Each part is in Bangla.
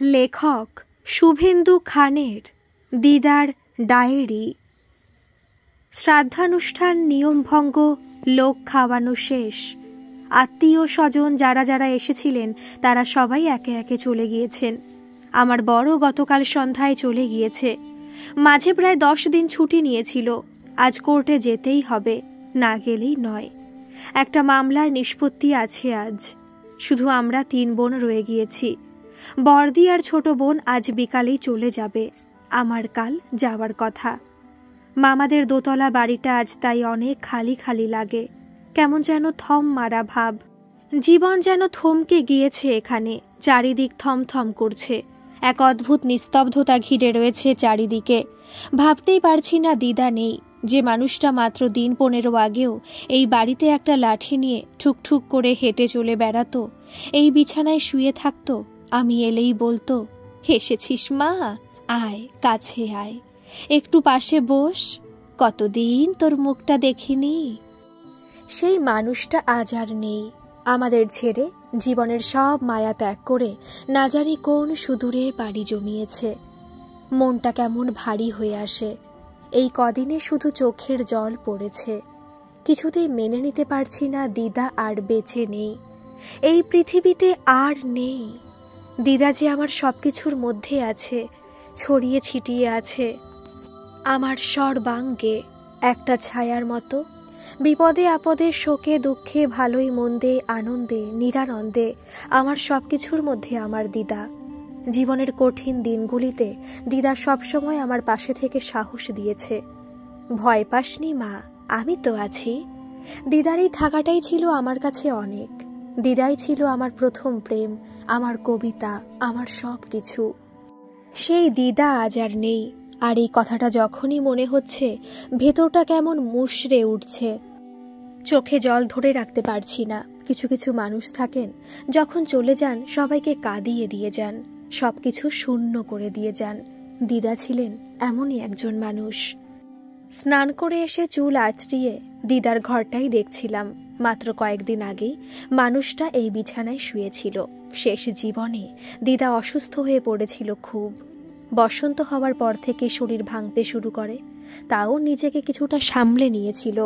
লেখক শুভেন্দু খানের দিদার ডায়েরি। শ্রাদ্ধানুষ্ঠান নিয়মভঙ্গ, লোক খাওয়ানো শেষ। আত্মীয় স্বজন যারা যারা এসেছিলেন তারা সবাই একে একে চলে গিয়েছেন। আমার বড় গতকাল সন্ধ্যায় চলে গিয়েছে। মাঝে প্রায় 10 দিন ছুটি নিয়েছিল। আজ কোর্টে যেতেই হবে, না গেলেই নয়। একটা মামলার নিষ্পত্তি আছে আজ। শুধু আমরা 3 বোন রয়ে গিয়েছি। বড়দি আর ছোট বোন আজ বিকালেই চলে যাবে। আমার কাল যাওয়ার কথা। মামাদের দোতলা বাড়িটা আজ তাই অনেক খালি খালি লাগে। কেমন যেন থম মারা ভাব। জীবন যেন থমকে গিয়েছে এখানে। চারিদিক থমথম করছে। এক অদ্ভুত নিস্তব্ধতা ঘিরে রয়েছে চারিদিকে। ভাবতেই পারছি না দিদা নেই। যে মানুষটা মাত্র দিন 15 আগেও এই বাড়িতে একটা লাঠি নিয়ে ঠুকঠুক করে হেঁটে চলে বেড়াতো, এই বিছানায় শুয়ে থাকতো, আমি এলেই বলতো, এসেছিস মা, আয় কাছে আয়, একটু পাশে বস, কতদিন তোর মুখটা দেখিনি। সেই মানুষটা আজ আর নেই। আমাদের ছেড়ে জীবনের সব মায়া ত্যাগ করে না জানি কোন সুদূরে বাড়ি জমিয়েছে। মনটা কেমন ভারী হয়ে আসে। এই কদিনে শুধু চোখের জল পড়েছে। কিছুতেই মেনে নিতে পারছি না দিদা আর বেঁচে নেই, এই পৃথিবীতে আর নেই। দিদা যে আমার সবকিছুর মধ্যে আছে, ছড়িয়ে ছিটিয়ে আছে আমার সর্বাঙ্গে, একটা ছায়ার মতো। বিপদে আপদে, শোকে দুঃখে, ভালোই মন্দে, আনন্দে নিরানন্দে আমার সবকিছুর মধ্যে আমার দিদা। জীবনের কঠিন দিনগুলিতে দিদা সবসময় আমার পাশে থেকে সাহস দিয়েছে। ভয় পাসনি মা, আমি তো আছি। দিদার এই থাকাটাই ছিল আমার কাছে অনেক। দিদাই ছিল আমার প্রথম প্রেম, আমার কবিতা, আমার সব কিছু। সেই দিদা আজ আর নেই। আর এই কথাটা যখনই মনে হচ্ছে ভেতরটা কেমন মুষড়ে উঠছে। চোখে জল ধরে রাখতে পারছি না। কিছু কিছু মানুষ থাকেন, যখন চলে যান সবাইকে কাঁদিয়ে দিয়ে যান, সবকিছু শূন্য করে দিয়ে যান। দিদা ছিলেন এমনই একজন মানুষ। স্নান করে এসে চুল আঁচড়িয়ে দিদার ঘরটাই দেখছিলাম। মাত্র কয়েকদিন আগেই মানুষটা এই বিছানায় শুয়েছিল। শেষ জীবনে দিদা অসুস্থ হয়ে পড়েছিল খুব। বসন্ত হওয়ার পর থেকে শরীর ভাঙতে শুরু করে। তাও নিজেকে কিছুটা সামলে নিয়েছিল।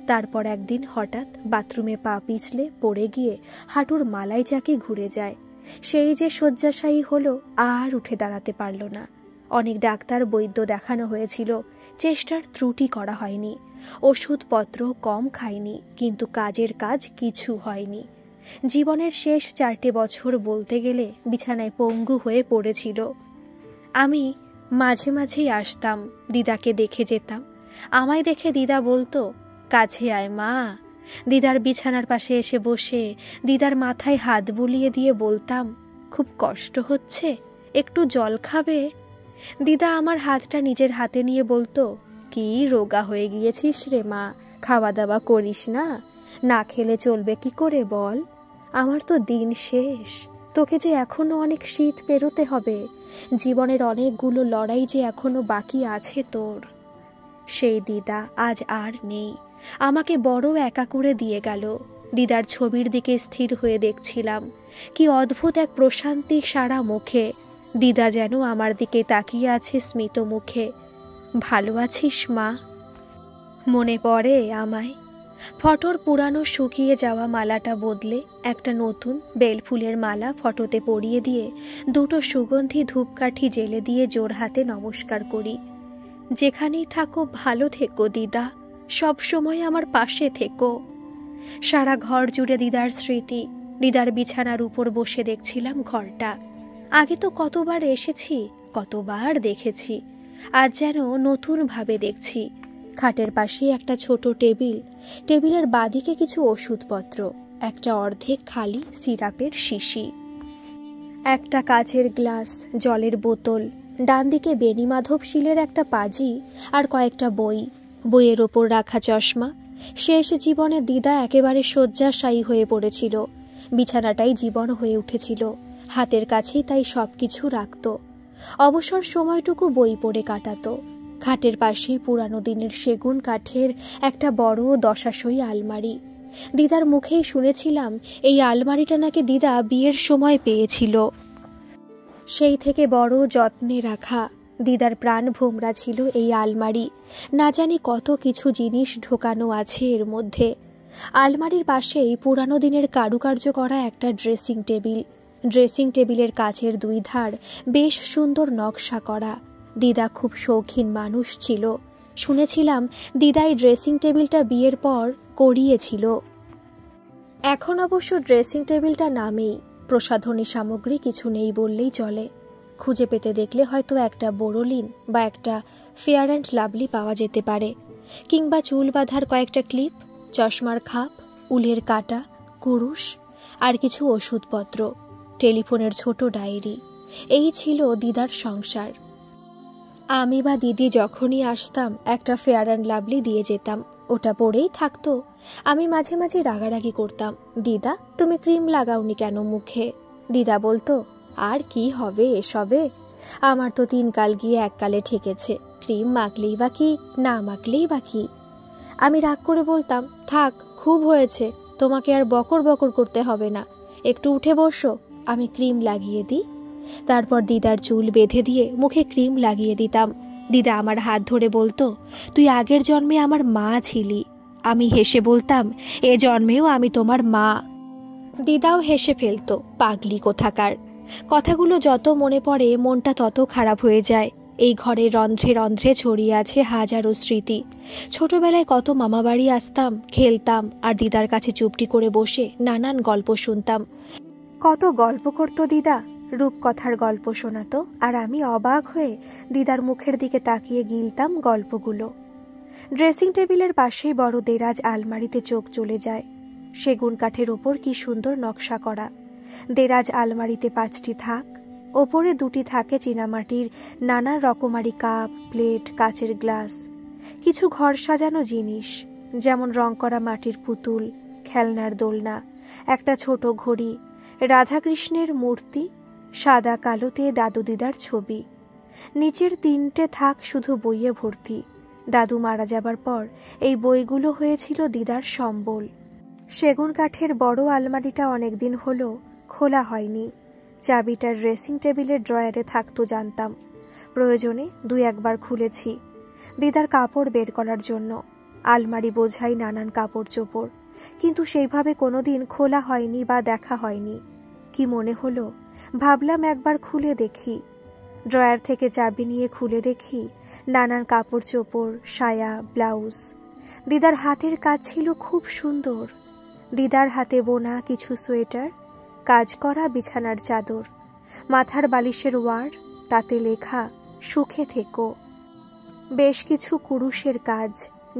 তারপর একদিন হঠাৎ বাথরুমে পা পিছলে পড়ে গিয়ে হাঁটুর মালাই চাকি ঘুরে যায়। সেই যে শয্যাশায়ী হলো, আর উঠে দাঁড়াতে পারল না। অনেক ডাক্তার বৈদ্য দেখানো হয়েছিল, চেষ্টার ত্রুটি করা হয়নি। ওষুধপত্র কম খায়নি, কিন্তু কাজের কাজ কিছু হয়নি। জীবনের শেষ 4টে বছর বলতে গেলে বিছানায় পঙ্গু হয়ে পড়েছিল। আমি মাঝে মাঝেই আসতাম, দিদাকে দেখে যেতাম। আমায় দেখে দিদা বলতো, কাছে আয় মা। দিদার বিছানার পাশে এসে বসে দিদার মাথায় হাত বুলিয়ে দিয়ে বলতাম, খুব কষ্ট হচ্ছে, একটু জল খাবে? দিদা আমার হাতটা নিজের হাতে নিয়ে বলতো, কি রোগা হয়ে গিয়েছিস রে মা, খাওয়া দাওয়া করিস না? না খেলে চলবে কি করে বল? আমার তো দিন শেষ। তোকে যে এখনো অনেক শীত পেরোতে হবে। জীবনের অনেকগুলো লড়াই যে এখনো বাকি আছে তোর। সেই দিদা আজ আর নেই। আমাকে বড় একা করে দিয়ে গেল। দিদার ছবির দিকে স্থির হয়ে দেখছিলাম। কি অদ্ভুত এক প্রশান্তি সারা মুখে। দিদা যেন আমার দিকে তাকিয়ে আছে স্মিত মুখে। ভালো আছিস মা? মনে পড়ে আমায়। ফটোর পুরানো শুকিয়ে যাওয়া মালাটা বদলে একটা নতুন বেলফুলের মালা ফটোতে পরিয়ে দিয়ে 2টো সুগন্ধি ধূপকাঠি জেলে দিয়ে জোর হাতে নমস্কার করি। যেখানেই থাকো ভালো থেকো দিদা, সব সময় আমার পাশে থেকো। সারা ঘর জুড়ে দিদার স্মৃতি। দিদার বিছানার উপর বসে দেখছিলাম ঘরটা। আগে তো কতবার এসেছি, কতবার দেখেছি, আজ যেন নতুনভাবে দেখছি। খাটের পাশে একটা ছোট টেবিল, টেবিলের বাদিকে কিছু ওষুধপত্র, একটা অর্ধেক খালি সিরাপের শিশি, একটা কাচের গ্লাস, জলের বোতল, ডান দিকে বেণীমাধব শীলের একটা পাজি আর কয়েকটা বই, বইয়ের ওপর রাখা চশমা। শেষ জীবনে দিদা একেবারে শয্যাশায়ী হয়ে পড়েছিল। বিছানাটাই জীবন হয়ে উঠেছিল। হাতের কাছেই তাই সব কিছু রাখত। অবসর সময়টুকু বই পড়ে কাটাতো। খাটের পাশেই পুরানো দিনের সেগুন কাঠের একটা বড় দশাসই আলমারি। দিদার মুখেই শুনেছিলাম এই আলমারিটা নাকি দিদা বিয়ের সময় পেয়েছিল। সেই থেকে বড় যত্নে রাখা। দিদার প্রাণ ভোমরা ছিল এই আলমারি। না জানি কত কিছু জিনিস ঢোকানো আছে এর মধ্যে। আলমারির পাশেই পুরানো দিনের কারুকার্য করা একটা ড্রেসিং টেবিল। ড্রেসিং টেবিলের কাচের দুই ধার বেশ সুন্দর নকশা করা। দিদা খুব শৌখিন মানুষ ছিল। শুনেছিলাম দিদাই ড্রেসিং টেবিলটা বিয়ের পর করিয়েছিল। এখন অবশ্য ড্রেসিং টেবিলটা নামেই, প্রসাধনী সামগ্রী কিছু নেই বললেই চলে। খুঁজে পেতে দেখলে হয়তো একটা বোরোলিন বা একটা ফেয়ার অ্যান্ড লাভলি পাওয়া যেতে পারে, কিংবা চুল বাঁধার কয়েকটা ক্লিপ, চশমার খাপ, উলের কাঁটা, কুরুশ, আর কিছু ওষুধপত্র, টেলিফোনের ছোট ডায়েরি। এই ছিল দিদার সংসার। আমি বা দিদি যখনই আসতাম একটা ফেয়ার অ্যান্ড লাভলি দিয়ে যেতাম, ওটা পরেই থাকতো। আমি মাঝে মাঝে রাগারাগি করতাম, দিদা তুমি ক্রিম লাগাওনি কেন মুখে? দিদা বলতো, আর কি হবে এসবে, আমার তো 3 কাল গিয়ে 1 কালে ঠেকেছে, ক্রিম মাখলেই বা কি, না মাখলেই বা কি। আমি রাগ করে বলতাম, থাক খুব হয়েছে, তোমাকে আর বকর বকর করতে হবে না, একটু উঠে বসো, আমি ক্রিম লাগিয়ে দিই। তারপর দিদার চুল বেঁধে দিয়ে মুখে ক্রিম লাগিয়ে দিতাম। দিদা আমার হাত ধরে বলতো, তুই আগের জন্মে আমার মা ছিলি। আমি হেসে বলতাম, এ জন্মেও আমি তোমার মা। দিদাও হেসে ফেলতো, পাগলি কোথাকার। কথাগুলো যত মনে পড়ে মনটা তত খারাপ হয়ে যায়। এই ঘরের রন্ধ্রে রন্ধ্রে ছড়িয়ে আছে হাজারো স্মৃতি। ছোটবেলায় কত মামাবাড়ি আসতাম, খেলতাম, আর দিদার কাছে চুপটি করে বসে নানান গল্প শুনতাম। কত গল্প করতো দিদা, রূপকথার গল্প শোনাতো, আর আমি অবাক হয়ে দিদার মুখের দিকে তাকিয়ে গিলতাম গল্পগুলো। ড্রেসিং টেবিলের পাশেই বড় দেরাজ আলমারিতে চোখ চলে যায়। সেগুন কাঠের ওপর কি সুন্দর নকশা করা। দেরাজ আলমারিতে 5টি থাক, ওপরে 2টি থাকে চীনামাটির নানা রকমারি কাপ, প্লেট, কাচের গ্লাস। কিছু ঘর সাজানো জিনিস, যেমন রং করা মাটির পুতুল, খেলনার দোলনা, একটা ছোট ঘড়ি, রাধাকৃষ্ণের মূর্তি, সাদা কালোতে দাদু দিদার ছবি। নিচের 3টে থাক শুধু বইয়ে ভর্তি। দাদু মারা যাবার পর এই বইগুলো হয়েছিল দিদার সম্বল। সেগুন কাঠের বড় আলমারিটা অনেকদিন হলো খোলা হয়নি। চাবিটা ড্রেসিং টেবিলের ড্রয়ারে থাকতো জানতাম, প্রয়োজনে 2-1 বার খুলেছি, দিদার কাপড় বের করার জন্য। আলমারি বোঝাই নানান কাপড় চোপড়, কিন্তু সেইভাবে কোনোদিন খোলা হয়নি বা দেখা হয়নি। কি মনে হলো, ভাবলাম একবার খুলে দেখি। ড্রয়ার থেকে চাবি নিয়ে খুলে দেখি নানান কাপড় চোপড়, সায়া, ব্লাউজ। দিদার হাতের কাজ ছিল খুব সুন্দর। দিদার হাতে বোনা কিছু সোয়েটার, কাজ করা বিছানার চাদর, মাথার বালিশের ওয়ার, তাতে লেখা সুখে থেকো। বেশ কিছু কুরুশের কাজ।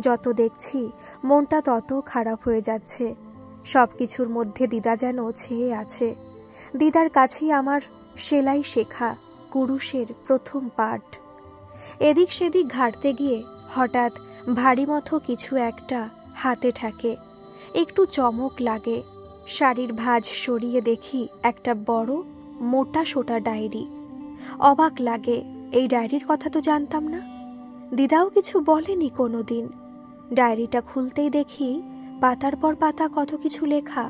যত দেখছি মনটা তত খারাপ হয়ে যাচ্ছে। সব কিছুর মধ্যে দিদা যেন ছেয়ে আছে। দিদার কাছেই আমার সেলাই শেখা কুরুশের প্রথম পাঠ। এদিক সেদিক ঘাঁটতে গিয়ে হঠাৎ ভারী মতো কিছু একটা হাতে ঠেকে, একটু চমক লাগে। শাড়ির ভাঁজ সরিয়ে দেখি একটা বড় মোটা সোটা ডায়েরি। অবাক লাগে, এই ডায়েরির কথা তো জানতাম না, দিদাও কিছু বলেনি কোনোদিন। ডায়েরিটা খুলতেই দেখি পাতার পর পাতা কত কিছু লেখা।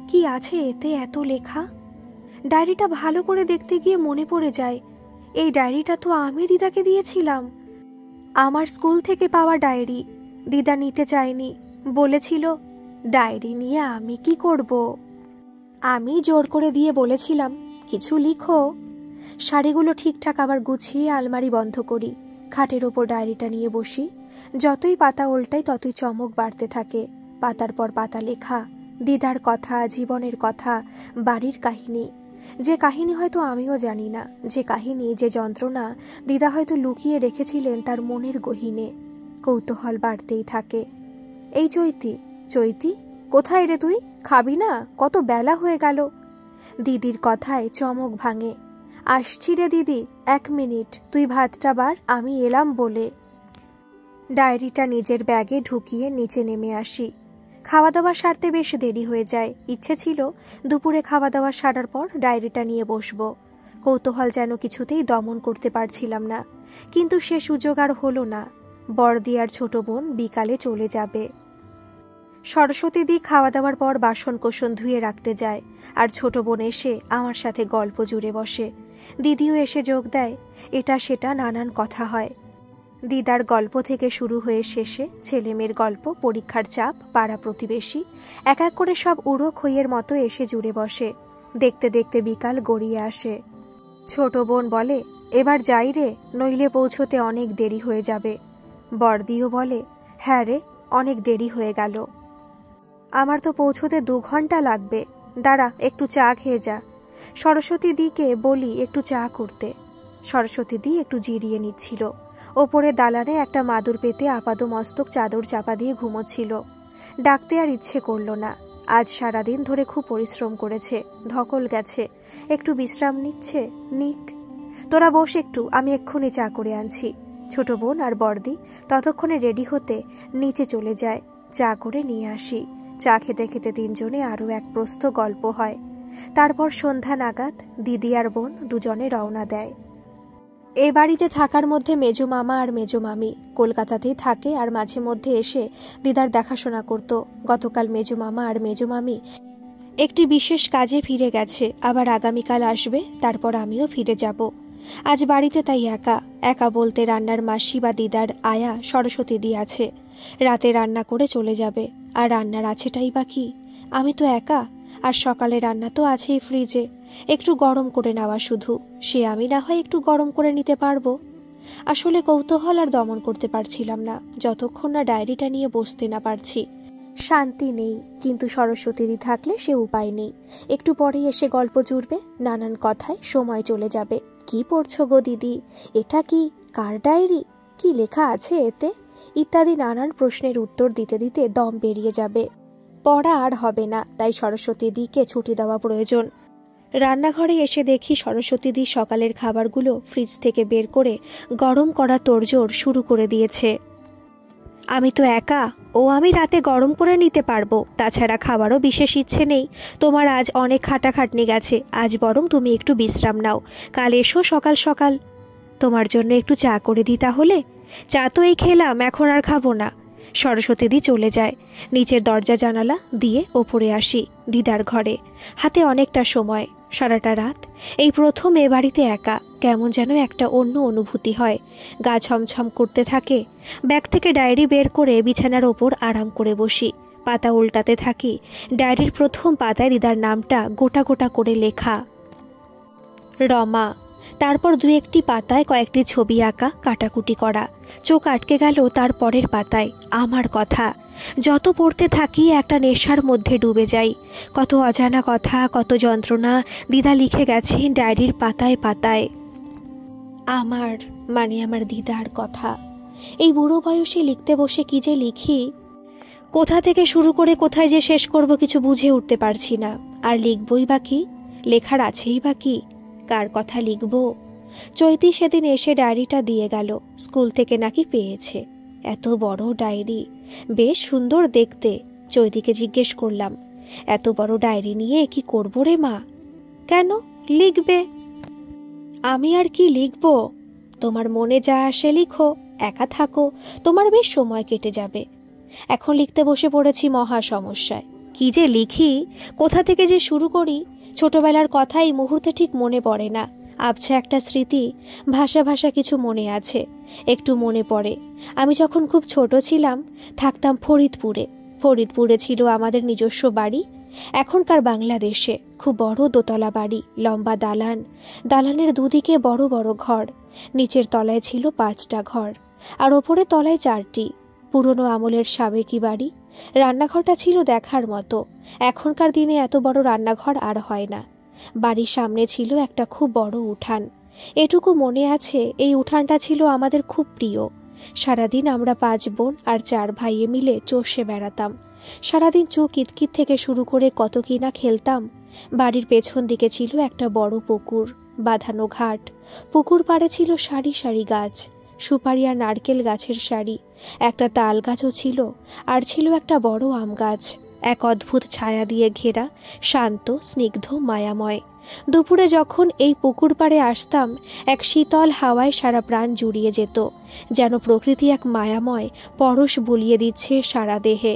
কি আছে এতে এত লেখা? ডায়েরিটা ভালো করে দেখতে গিয়ে মনে পড়ে যায়, এই ডায়েরিটা তো আমি দিদাকে দিয়েছিলাম। আমার স্কুল থেকে পাওয়া ডায়েরি। দিদা নিতে চায়নি, বলেছিল ডায়েরি নিয়ে আমি কি করব। আমি জোর করে দিয়ে বলেছিলাম, কিছু লিখো। শাড়িগুলো ঠিকঠাক আবার গুছিয়ে আলমারি বন্ধ করি, খাটের ওপর ডায়েরিটা নিয়ে বসি। যতই পাতা উল্টাই ততই চমক বাড়তে থাকে। পাতার পর পাতা লেখা, দিদার কথা, জীবনের কথা, বাড়ির কাহিনী। যে কাহিনী হয়তো আমিও জানি না, যে কাহিনী, যে যন্ত্রণা দিদা হয়তো লুকিয়ে রেখেছিলেন তার মনের গহীনে। কৌতূহল বাড়তেই থাকে। এই চৈতি, চৈতি কোথায় রে তুই? খাবি না? কত বেলা হয়ে গেল। দিদির কথায় চমক ভাঙে। আসছি রে দিদি, 1 মিনিট, তুই ভাতটা বার, আমি এলাম বলে। ডায়েরিটা নিজের ব্যাগে ঢুকিয়ে নিচে নেমে আসি। খাওয়া দাওয়া সারতে বেশ দেরি হয়ে যায়। ইচ্ছে ছিল দুপুরে খাওয়া দাওয়া সারার পর ডায়েরিটা নিয়ে বসবো। কৌতূহল যেন কিছুতেই দমন করতে পারছিলাম না, কিন্তু সে সুযোগ আর হলো না। বড়দি আর ছোট বোন বিকালে চলে যাবে। সরস্বতী দি খাওয়া দাওয়ার পর বাসন কোসন ধুয়ে রাখতে যায়, আর ছোট বোন এসে আমার সাথে গল্প জুড়ে বসে। দিদিও এসে যোগ দেয়। এটা সেটা নানান কথা হয়। দিদার গল্প থেকে শুরু হয়ে শেষে ছেলেমেয়ের গল্প, পরীক্ষার চাপ, পাড়া প্রতিবেশী, এক এক করে সব উড়ো খইয়ের মতো এসে জুড়ে বসে। দেখতে দেখতে বিকাল গড়িয়ে আসে। ছোট বোন বলে, এবার যাই রে, নইলে পৌঁছতে অনেক দেরি হয়ে যাবে। বড়দিও বলে, হ্যাঁ রে, অনেক দেরি হয়ে গেল। আমার তো পৌঁছতে 2 ঘন্টা লাগবে। দাঁড়া, একটু চা খেয়ে যা। সরস্বতী দিকে বলি একটু চা করতে। সরস্বতী দি একটু জিরিয়ে নিচ্ছিল। ওপরে দালানে একটা মাদুর পেতে আপাদমস্তক চাদর চাপা দিয়ে ঘুমোচ্ছিল। ডাকতে আর ইচ্ছে করল না। আজ সারাদিন ধরে খুব পরিশ্রম করেছে, ধকল গেছে, একটু বিশ্রাম নিচ্ছে। নিক, তোরা বস একটু, আমি এক্ষুনি চা করে আনছি। ছোট বোন আর বড়দি ততক্ষণে রেডি হতে নিচে চলে যায়। চা করে নিয়ে আসি। চা খেতে খেতে 3 জনে আরও এক প্রস্থ গল্প হয়। তারপর সন্ধ্যা নাগাদ দিদি আর বোন দুজনে রওনা দেয়। এ বাড়িতে থাকার মধ্যে মেজো মামা আর মেজো মামি কলকাতাতেই থাকে আর মাঝে মধ্যে এসে দিদার দেখাশোনা করত। গতকাল মেজো মামা আর মেজো মামি একটি বিশেষ কাজে ফিরে গেছে, আবার আগামীকাল আসবে, তারপর আমিও ফিরে যাব। আজ বাড়িতে তাই একা একা বলতে রান্নার মাসি বা দিদার আয়া সরস্বতী দি আছে। রাতে রান্না করে চলে যাবে, আর রান্নার আছেটাই বা কি, আমি তো একা। আর সকালে রান্না তো আছেই ফ্রিজে, একটু গরম করে নেওয়া শুধু। সে আমি না হয় একটু গরম করে নিতে পারবো। আসলে কৌতূহল আর দমন করতে পারছিলাম না, যতক্ষণ না ডায়েরিটা নিয়ে বসতে না পারছি। শান্তি নেই, কিন্তু সরস্বতীদি থাকলে সে উপায় নেই। একটু পরেই এসে গল্প জুড়বে, নানান কথায় সময় চলে যাবে। কি পড়ছো গো দিদি, এটা কি, কার ডায়েরি, কি লেখা আছে এতে, ইত্যাদি নানান প্রশ্নের উত্তর দিতে দিতে দম বেরিয়ে যাবে। পড়া আর হবে না, তাই সরস্বতীদিকে ছুটি দেওয়া প্রয়োজন। রান্নাঘরে এসে দেখি সরস্বতীদি সকালের খাবারগুলো ফ্রিজ থেকে বের করে গরম করা তোড়জোড় শুরু করে দিয়েছে। আমি তো একা, ও আমি রাতে গরম করে নিতে পারবো। তাছাড়া খাবারও বিশেষ ইচ্ছে নেই। তোমার আজ অনেক খাটাখাটনি গেছে, আজ বরং তুমি একটু বিশ্রাম নাও, কাল এসো সকাল সকাল। তোমার জন্য একটু চা করে দিই তাহলে? চা তো এই খেলাম, এখন আর খাবো না। সরস্বতীদি চলে যায়। নিচের দরজা জানালা দিয়ে ওপরে আসি দিদার ঘরে। হাতে অনেকটা সময়, সারাটা রাত এই প্রথম এ বাড়িতে একা। কেমন যেন একটা অন্য অনুভূতি হয়। গা ছমছম করতে থাকে। ব্যাগ থেকে ডায়েরি বের করে বিছানার ওপর আরাম করে বসি। পাতা উল্টাতে থাকি। ডায়েরির প্রথম পাতায় দিদার নামটা গোটা গোটা করে লেখা, রমা। তারপর 2-1টি পাতায় কয়েকটি ছবি আঁকা, কাটাকুটি করা। চোখ আটকে গেল তার পরের পাতায়, আমার কথা। যত পড়তে থাকি একটা নেশার মধ্যে ডুবে যাই। কত অজানা কথা, কত যন্ত্রণা দিদা লিখে গেছেন ডায়েরির পাতায় পাতায়। আমার মানে আমার দিদার কথা। এই বুড়ো বয়সে লিখতে বসে কি যে লিখি, কোথা থেকে শুরু করে কোথায় যে শেষ করব কিছু বুঝে উঠতে পারছি না। আর লিখবই বা কি, লেখার আছেই বা কি, কার কথা লিখব? চৈতি সেদিন এসে ডায়েরিটা দিয়ে গেল, স্কুল থেকে নাকি পেয়েছে। এত বড় ডায়েরি, বেশ সুন্দর দেখতে। চৈতিকে জিজ্ঞেস করলাম, এত বড় ডায়েরি নিয়ে কি করব রে মা? কেন, লিখবে। আমি আর কি লিখব? তোমার মনে যা আসে লিখো, একা থাকো, তোমার বেশ সময় কেটে যাবে। এখন লিখতে বসে পড়েছি মহা সমস্যায়। কি যে লিখি, কোথা থেকে যে শুরু করি, ছোটবেলার কথা এই মুহূর্তে ঠিক মনে পড়ে না। আবছা একটা স্মৃতি, ভাষা ভাষা কিছু মনে আছে। একটু মনে পড়ে, আমি যখন খুব ছোট ছিলাম থাকতাম ফরিদপুরে। ফরিদপুরে ছিল আমাদের নিজস্ব বাড়ি, এখনকার বাংলাদেশে। খুব বড় দোতলা বাড়ি, লম্বা দালান, দালানের দুদিকে বড় বড় ঘর। নিচের তলায় ছিল 5টা ঘর, আর ওপরে তলায় 4টি। পুরনো আমলের সাবেকি বাড়ি। রান্নাঘরটা ছিল দেখার মতো। এখনকার দিনে এত বড় রান্নাঘর আর হয় না। বাড়ির সামনে ছিল একটা খুব বড় উঠান। এটুকু মনে আছে, এই উঠানটা ছিল আমাদের খুব প্রিয়। সারাদিন আমরা 5 বোন আর 4 ভাইয়ে মিলে চষে বেড়াতাম। সারাদিন চোখ কিতকিত থেকে শুরু করে কত কিনা খেলতাম। বাড়ির পেছন দিকে ছিল একটা বড় পুকুর, বাঁধানো ঘাট। পুকুর পাড়ে ছিল সারি সারি গাছ, সুপারি আর নারকেল গাছের সারি। একটা তাল গাছও ছিল, আর ছিল একটা বড় আম গাছ। এক অদ্ভুত ছায়া দিয়ে ঘেরা, শান্ত, স্নিগ্ধ, মায়াময়। দুপুরে যখন এই পুকুর পাড়ে আসতাম, এক শীতল হাওয়ায় সারা প্রাণ জুড়িয়ে যেত, যেন প্রকৃতি এক মায়াময় পরশ বুলিয়ে দিচ্ছে সারা দেহে।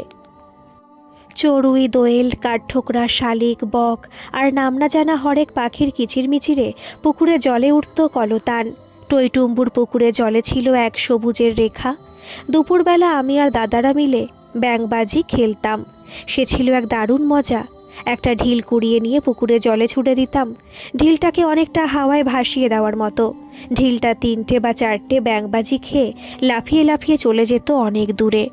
চড়ুই, দোয়েল, কাঠঠোকরা, শালিক, বক আর নাম না জানা হরেক পাখির কিচিরমিচিরে পুকুরে জলে উঠত কলতান। টইটুম্বুর পুকুরে জলে ছিল এক সবুজের রেখা। দুপুরবেলা আমি আর দাদারা মিলে ব্যাঙবাজি খেলতাম। সে ছিল এক দারুণ মজা। একটা ঢিল কুড়িয়ে নিয়ে পুকুরে জলে ছুড়ে দিতাম। ঢিলটাকে অনেকটা হাওয়ায় ভাসিয়ে দেওয়ার মতো। ঢিলটা 3টে বা 4টে ব্যাঙবাজি খেয়ে লাফিয়ে লাফিয়ে চলে যেত অনেক দূরে।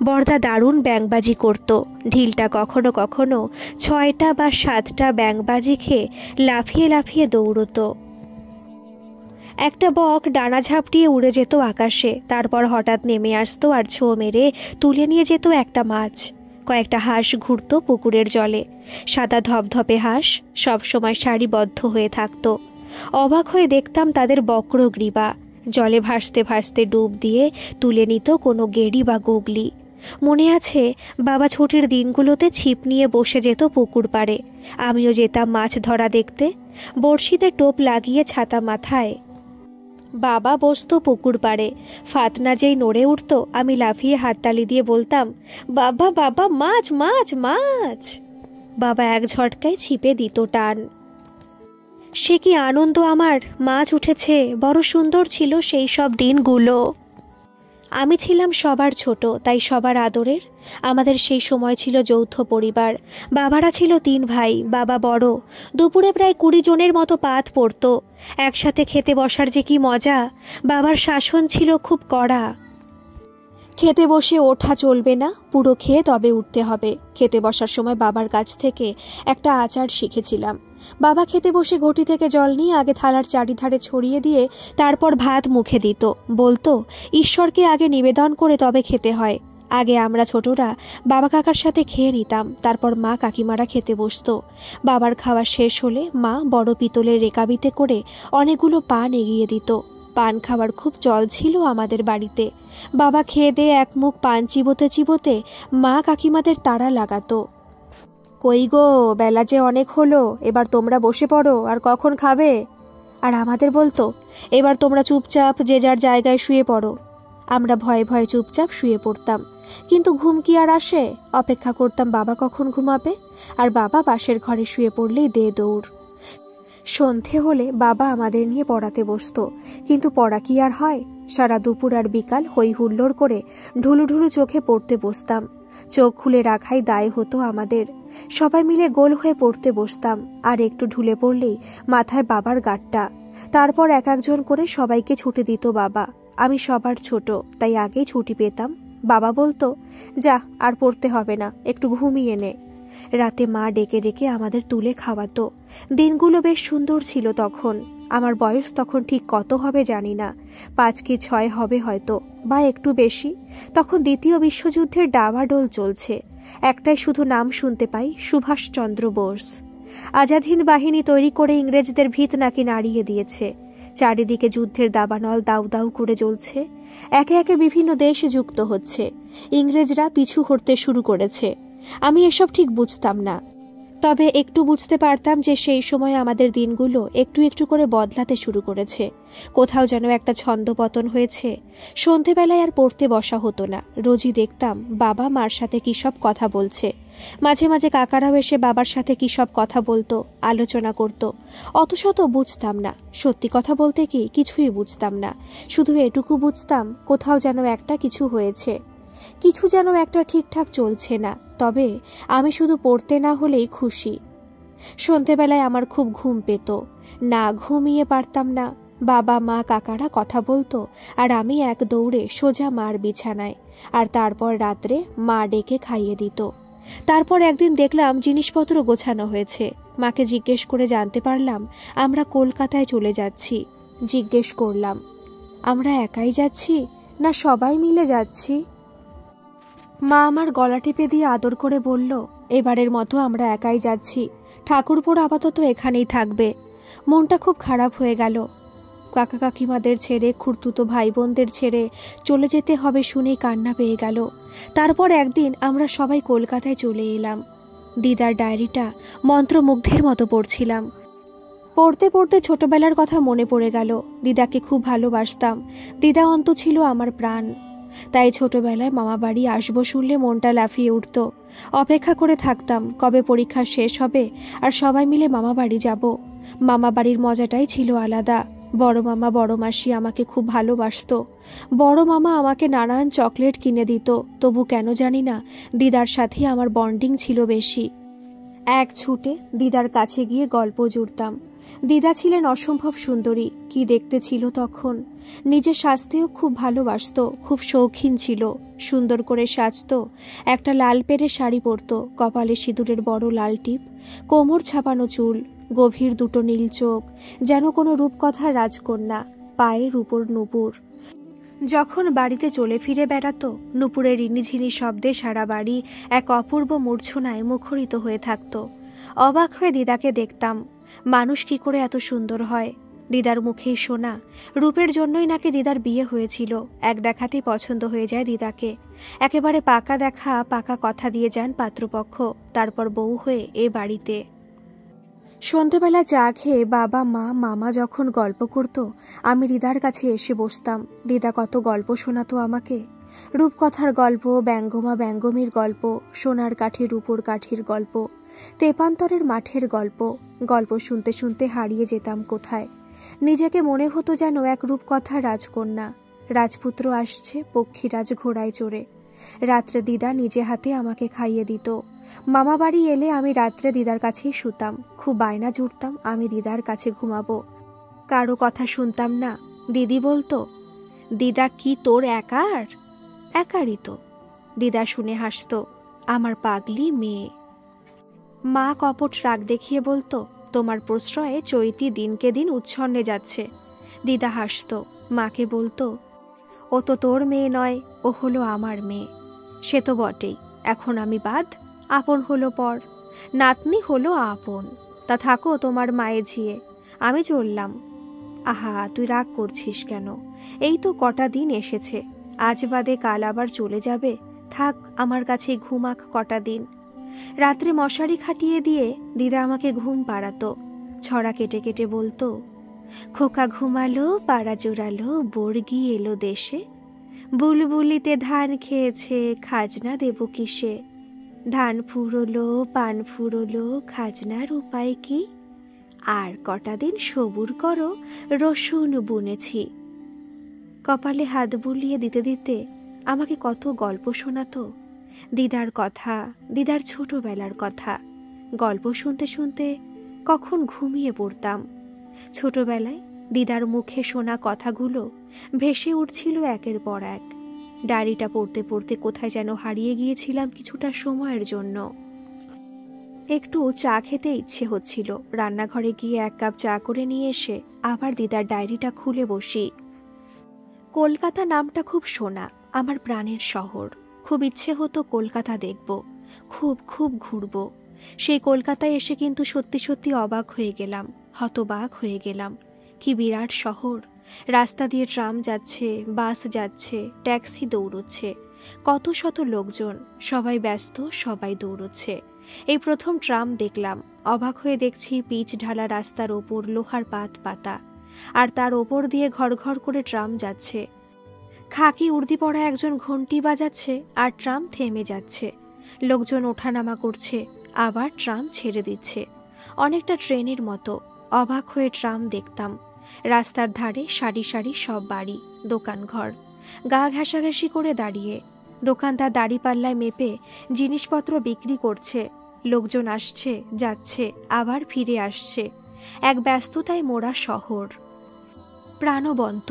বড়দা দারুণ ব্যাঙবাজি করত। ঢিলটা কখনো কখনো 6টা বা 7টা ব্যাঙবাজি খেয়ে লাফিয়ে লাফিয়ে দৌড়তো। একটা বক ডানা ঝাপটিয়ে উড়ে যেত আকাশে, তারপর হঠাৎ নেমে আসতো আর ছো মেরে তুলে নিয়ে যেত একটা মাছ। কয়েকটা হাঁস ঘুরত পুকুরের জলে। সাদা ধপধপে হাঁস সবসময় সারিবদ্ধ হয়ে থাকত। অবাক হয়ে দেখতাম তাদের বক্র গ্রীবা। জলে ভাসতে ভাসতে ডুব দিয়ে তুলে নিত কোনো গেড়ি বা গুগলি। মনে আছে, বাবা ছুটির দিনগুলোতে ছিপ নিয়ে বসে যেত পুকুর পাড়ে। আমিও যেতাম মাছ ধরা দেখতে। বড়শিতে টোপ লাগিয়ে ছাতা মাথায় বাবা বসতো পুকুর পাড়ে। ফাতনা যেই নড়ে উঠত, আমি লাফিয়ে হাততালি দিয়ে বলতাম, বাবা বাবা, মাছ মাছ মাছ। বাবা এক ঝটকায় ছিপে দিত টান। সে কি আনন্দ আমার! মাছ উঠেছে। বড় সুন্দর ছিল সেই সব দিনগুলো। আমি ছিলাম সবার ছোট, তাই সবার আদরের। আমাদের সেই সময় ছিল যৌথ পরিবার। বাবারা ছিল 3 ভাই। বাবা বড়। দুপুরে প্রায় 20 জনের মতো পাত পড়ত। একসাথে খেতে বসার যে কি মজা! বাবার শাসন ছিল খুব কড়া। খেতে বসে ওঠা চলবে না, পুরো খেয়ে তবে উঠতে হবে। খেতে বসার সময় বাবার কাছ থেকে একটা আচার শিখেছিলাম। বাবা খেতে বসে ঘটি থেকে জল নিয়ে আগে থালার চারিধারে ছড়িয়ে দিয়ে তারপর ভাত মুখে দিত। বলতো, ঈশ্বরকে আগে নিবেদন করে তবে খেতে হয়। আগে আমরা ছোটরা বাবা কাকার সাথে খেয়ে নিতাম, তারপর মা কাকিমারা খেতে বসতো। বাবার খাওয়া শেষ হলে মা বড় পিতলের রেকাবিতে করে অনেকগুলো পান এগিয়ে দিত। পান খাওয়ার খুব চল ছিল আমাদের বাড়িতে। বাবা খেয়ে দিয়ে এক মুখ পান চিবোতে চিবোতে মা কাকিমাদের তাড়া লাগাতো, কই গো, বেলা যে অনেক হলো, এবার তোমরা বসে পড়ো, আর কখন খাবে? আর আমাদের বলতো, এবার তোমরা চুপচাপ যে যার জায়গায় শুয়ে পড়ো। আমরা ভয়ে ভয়ে চুপচাপ শুয়ে পড়তাম। কিন্তু ঘুম কি আর আসে? অপেক্ষা করতাম বাবা কখন ঘুমাবে, আর বাবা পাশের ঘরে শুয়ে পড়লেই দে দৌড়। সন্ধে হলে বাবা আমাদের নিয়ে পড়াতে বসতো, কিন্তু পড়া কি আর হয়? সারা দুপুর আর বিকাল হই হুল্লোড় করে ঢুলু ঢুলু চোখে পড়তে বসতাম। চোখ খুলে রাখাই দায় হতো আমাদের। সবাই মিলে গোল হয়ে পড়তে বসতাম, আর একটু ঢুলে পড়লেই মাথায় বাবার গাঁটটা। তারপর এক একজন করে সবাইকে ছুটি দিত বাবা। আমি সবার ছোট, তাই আগেই ছুটি পেতাম। বাবা বলতো, যা, আর পড়তে হবে না, একটু ঘুমিয়ে নে। রাতে মা ডেকে ডেকে আমাদের তুলে খাওয়াতো। দিনগুলো বেশ সুন্দর ছিল তখন। আমার বয়স তখন ঠিক কত হবে জানি না, 5 কি 6 হবে হয়তো, বা একটু বেশি। তখন দ্বিতীয় বিশ্বযুদ্ধের ডামাডোল চলছে। একটাই শুধু নাম শুনতে পাই, সুভাষচন্দ্র বোস। আজাদ হিন্দ বাহিনী তৈরি করে ইংরেজদের ভিত নাকি নাড়িয়ে দিয়েছে। চারিদিকে যুদ্ধের দাবানল দাউ দাউ করে জ্বলছে। একে একে বিভিন্ন দেশ যুক্ত হচ্ছে। ইংরেজরা পিছু হটতে শুরু করেছে। আমি এসব ঠিক বুঝতাম না, তবে একটু বুঝতে পারতাম যে সেই সময় আমাদের দিনগুলো একটু একটু করে বদলাতে শুরু করেছে। কোথাও যেন একটা ছন্দপতন হয়েছে। সন্ধেবেলায় আর পড়তে বসা হতো না। রোজই দেখতাম বাবা মার সাথে কী সব কথা বলছে। মাঝে মাঝে কাকারাও এসে বাবার সাথে কী সব কথা বলতো, আলোচনা করত। অত শত বুঝতাম না। সত্যি কথা বলতে কি, কিছুই বুঝতাম না। শুধু এটুকু বুঝতাম, কোথাও যেন একটা কিছু হয়েছে, কিছু যেন একটা ঠিকঠাক চলছে না। তবে আমি শুধু পড়তে না হলেই খুশি। সন্ধেবেলায় আমার খুব ঘুম পেত। না ঘুমিয়ে পারতাম না। বাবা মা কাকারা কথা বলতো, আর আমি এক দৌড়ে সোজা মার বিছানায়। আর তারপর রাত্রে মা ডেকে খাইয়ে দিত। তারপর একদিন দেখলাম জিনিসপত্র গোছানো হয়েছে। মাকে জিজ্ঞেস করে জানতে পারলাম আমরা কলকাতায় চলে যাচ্ছি। জিজ্ঞেস করলাম, আমরা একাই যাচ্ছি না সবাই মিলে যাচ্ছি? মা আমার গলা টিপে দিয়ে আদর করে বলল, এবারের মতো আমরা একাই যাচ্ছি। ঠাকুরপোর আপাতত এখানেই থাকবে। মনটা খুব খারাপ হয়ে গেল। কাকা কাকিমাদের ছেড়ে, খুড়তুতো ভাই বোনদের ছেড়ে চলে যেতে হবে শুনেই কান্না পেয়ে গেল। তারপর একদিন আমরা সবাই কলকাতায় চলে এলাম। দিদার ডায়েরিটা মন্ত্রমুগ্ধের মতো পড়ছিলাম। পড়তে পড়তে ছোটবেলার কথা মনে পড়ে গেল। দিদাকে খুব ভালোবাসতাম। দিদা অন্ত ছিল আমার প্রাণ। তাই ছোটবেলায় মামাবাড়ি আসবো শুনলে মনটা লাফিয়ে উঠত। অপেক্ষা করে থাকতাম কবে পরীক্ষা শেষ হবে আর সবাই মিলে মামাবাড়ি যাব। মামাবাড়ির মজাটাই ছিল আলাদা। বড় মামা বড় মাসি আমাকে খুব ভালোবাসত। বড় মামা আমাকে নানান চকলেট কিনে দিত। তবু কেন জানি না দিদার সাথে আমার বন্ডিং ছিল বেশি। এক ছুটে দিদার কাছে গিয়ে গল্প জুড়তাম। দিদা ছিলেন অসম্ভব সুন্দরী, কি দেখতে ছিল তখন। নিজে সাজতেও খুব ভালোবাসত, খুব শৌখিন ছিল, সুন্দর করে সাজত। একটা লাল পেরে শাড়ি পরত, কপালে সিঁদুরের বড় লাল টিপ, কোমর ছাপানো চুল, গভীর দুটো নীল চোখ, যেন কোনো রূপকথার রাজকন্যা, পায়ে রূপোর নুপুর। যখন বাড়িতে চলে ফিরে বেড়াতো, নুপুরের রিনিঝিনি শব্দে সারা বাড়ি এক অপূর্ব মূর্ছনায় মুখরিত হয়ে থাকত। অবাক হয়ে দিদাকে দেখতাম, মানুষ কি করে এত সুন্দর হয়। দিদার মুখেই শোনা, রূপের জন্যই নাকি দিদার বিয়ে হয়েছিল। এক দেখাতেই পছন্দ হয়ে যায় দিদাকে। একেবারে পাকা দেখা, পাকা কথা দিয়ে যান পাত্রপক্ষ, তারপর বউ হয়ে এ বাড়িতে। সন্ধেবেলা চা খেয়ে বাবা মা মামা যখন গল্প করত, আমি দিদার কাছে এসে বসতাম। দিদা কত গল্প শোনাতো আমাকে, রূপকথার গল্প, ব্যঙ্গমা ব্যঙ্গমীর গল্প, সোনার কাঠির রূপোর কাঠির গল্প, তেপান্তরের মাঠের গল্প। গল্প শুনতে শুনতে হারিয়ে যেতাম কোথায়। নিজেকে মনে হতো যেন এক রূপকথার রাজকন্যা। রাজপুত্র আসছে পক্ষীরাজ ঘোড়ায় চড়ে। রাত্রে দিদা নিজে হাতে আমাকে খাইয়ে দিত। মামা বাড়ি এলে আমি রাত্রে দিদার কাছেই শুতাম। খুব বায়না জুড়তাম আমি দিদার কাছে ঘুমাবো। কারো কথা শুনতাম না। দিদি বলতো, দিদা কি তোর একার? একারই তো। দিদা শুনে হাসতো, আমার পাগলি মেয়ে। মা কপট রাগ দেখিয়ে বলতো, তোমার প্রশ্রয়ে চৈতি দিনকে দিন উচ্ছন্নে যাচ্ছে। দিদা হাসতো, মাকে বলতো, ও তো তোর মেয়ে নয়, ও হলো আমার মেয়ে। সে তো বটেই, এখন আমি বাদ, আপন হলো পর, নাতনি হলো আপন। তা থাকো তোমার মায়ে ঝিয়ে, আমি চললাম। আহা, তুই রাগ করছিস কেন? এই তো কটা দিন এসেছে, আজ বাদে কাল আবার চলে যাবে। থাক আমার কাছে ঘুমাক কটা দিন। রাত্রে মশারি খাটিয়ে দিয়ে দিদা আমাকে ঘুম পাড়াতো। ছড়া কেটে কেটে বলতো, খোকা ঘুমালো, পাড়া জোড়ালো, বর্গি এলো দেশে, বুলবুলিতে ধান খেয়েছে, খাজনা দেব কিসে? ধান ফুরলো, পান ফুরলো, খাজনার উপায় কি? আর কটা দিন সবুর করো, রসুন বুনেছি। কপালে হাত বুলিয়ে দিতে দিতে আমাকে কত গল্প শোনাতো। দিদার কথা, দিদার ছোটবেলার কথা। গল্প শুনতে শুনতে কখন ঘুমিয়ে পড়তাম। ছোটবেলায় দিদার মুখে শোনা কথাগুলো ভেসে উঠছিল একের পর এক। ডায়েরিটা পড়তে পড়তে কোথায় যেন হারিয়ে গিয়েছিলাম কিছুটা সময়ের জন্য। একটু চা খেতে ইচ্ছে হচ্ছিল। রান্নাঘরে গিয়ে এক কাপ চা করে নিয়ে এসে আবার দিদার ডায়েরিটা খুলে বসি। কলকাতা নামটা খুব শোনা, আমার প্রাণের শহর। খুব ইচ্ছে হতো কলকাতা দেখব, খুব খুব ঘুরব। সেই কলকাতায় এসে কিন্তু সত্যি সত্যি অবাক হয়ে গেলাম, হতবাক হয়ে গেলাম। কি বিরাট শহর! রাস্তা দিয়ে ট্রাম যাচ্ছে, বাস যাচ্ছে, ট্যাক্সি দৌড়চ্ছে, কত শত লোকজন, সবাই ব্যস্ত, সবাই দৌড়চ্ছে। এই প্রথম ট্রাম দেখলাম। অবাক হয়ে দেখছি পিচ ঢালা রাস্তার ওপর লোহার পাত পাতা, আর তার ওপর দিয়ে ঘর ঘর করে ট্রাম যাচ্ছে। খাকি উর্দি পরা একজন ঘন্টি বাজাচ্ছে, আর ট্রাম থেমে যাচ্ছে। লোকজন ওঠানামা করছে, আবার ট্রাম ছেড়ে দিচ্ছে, অনেকটা ট্রেনের মতো। অবাক হয়ে ট্রাম দেখতাম। রাস্তার ধারে সারি সারি সব বাড়ি, দোকানঘর, গা ঘেঁষাঘেঁষি করে দাঁড়িয়ে। দোকানদার দাড়িপাল্লায় মেপে জিনিসপত্র বিক্রি করছে। লোকজন আসছে, যাচ্ছে, আবার ফিরে আসছে। এক ব্যস্ততায় মোড়া শহর, প্রাণবন্ত।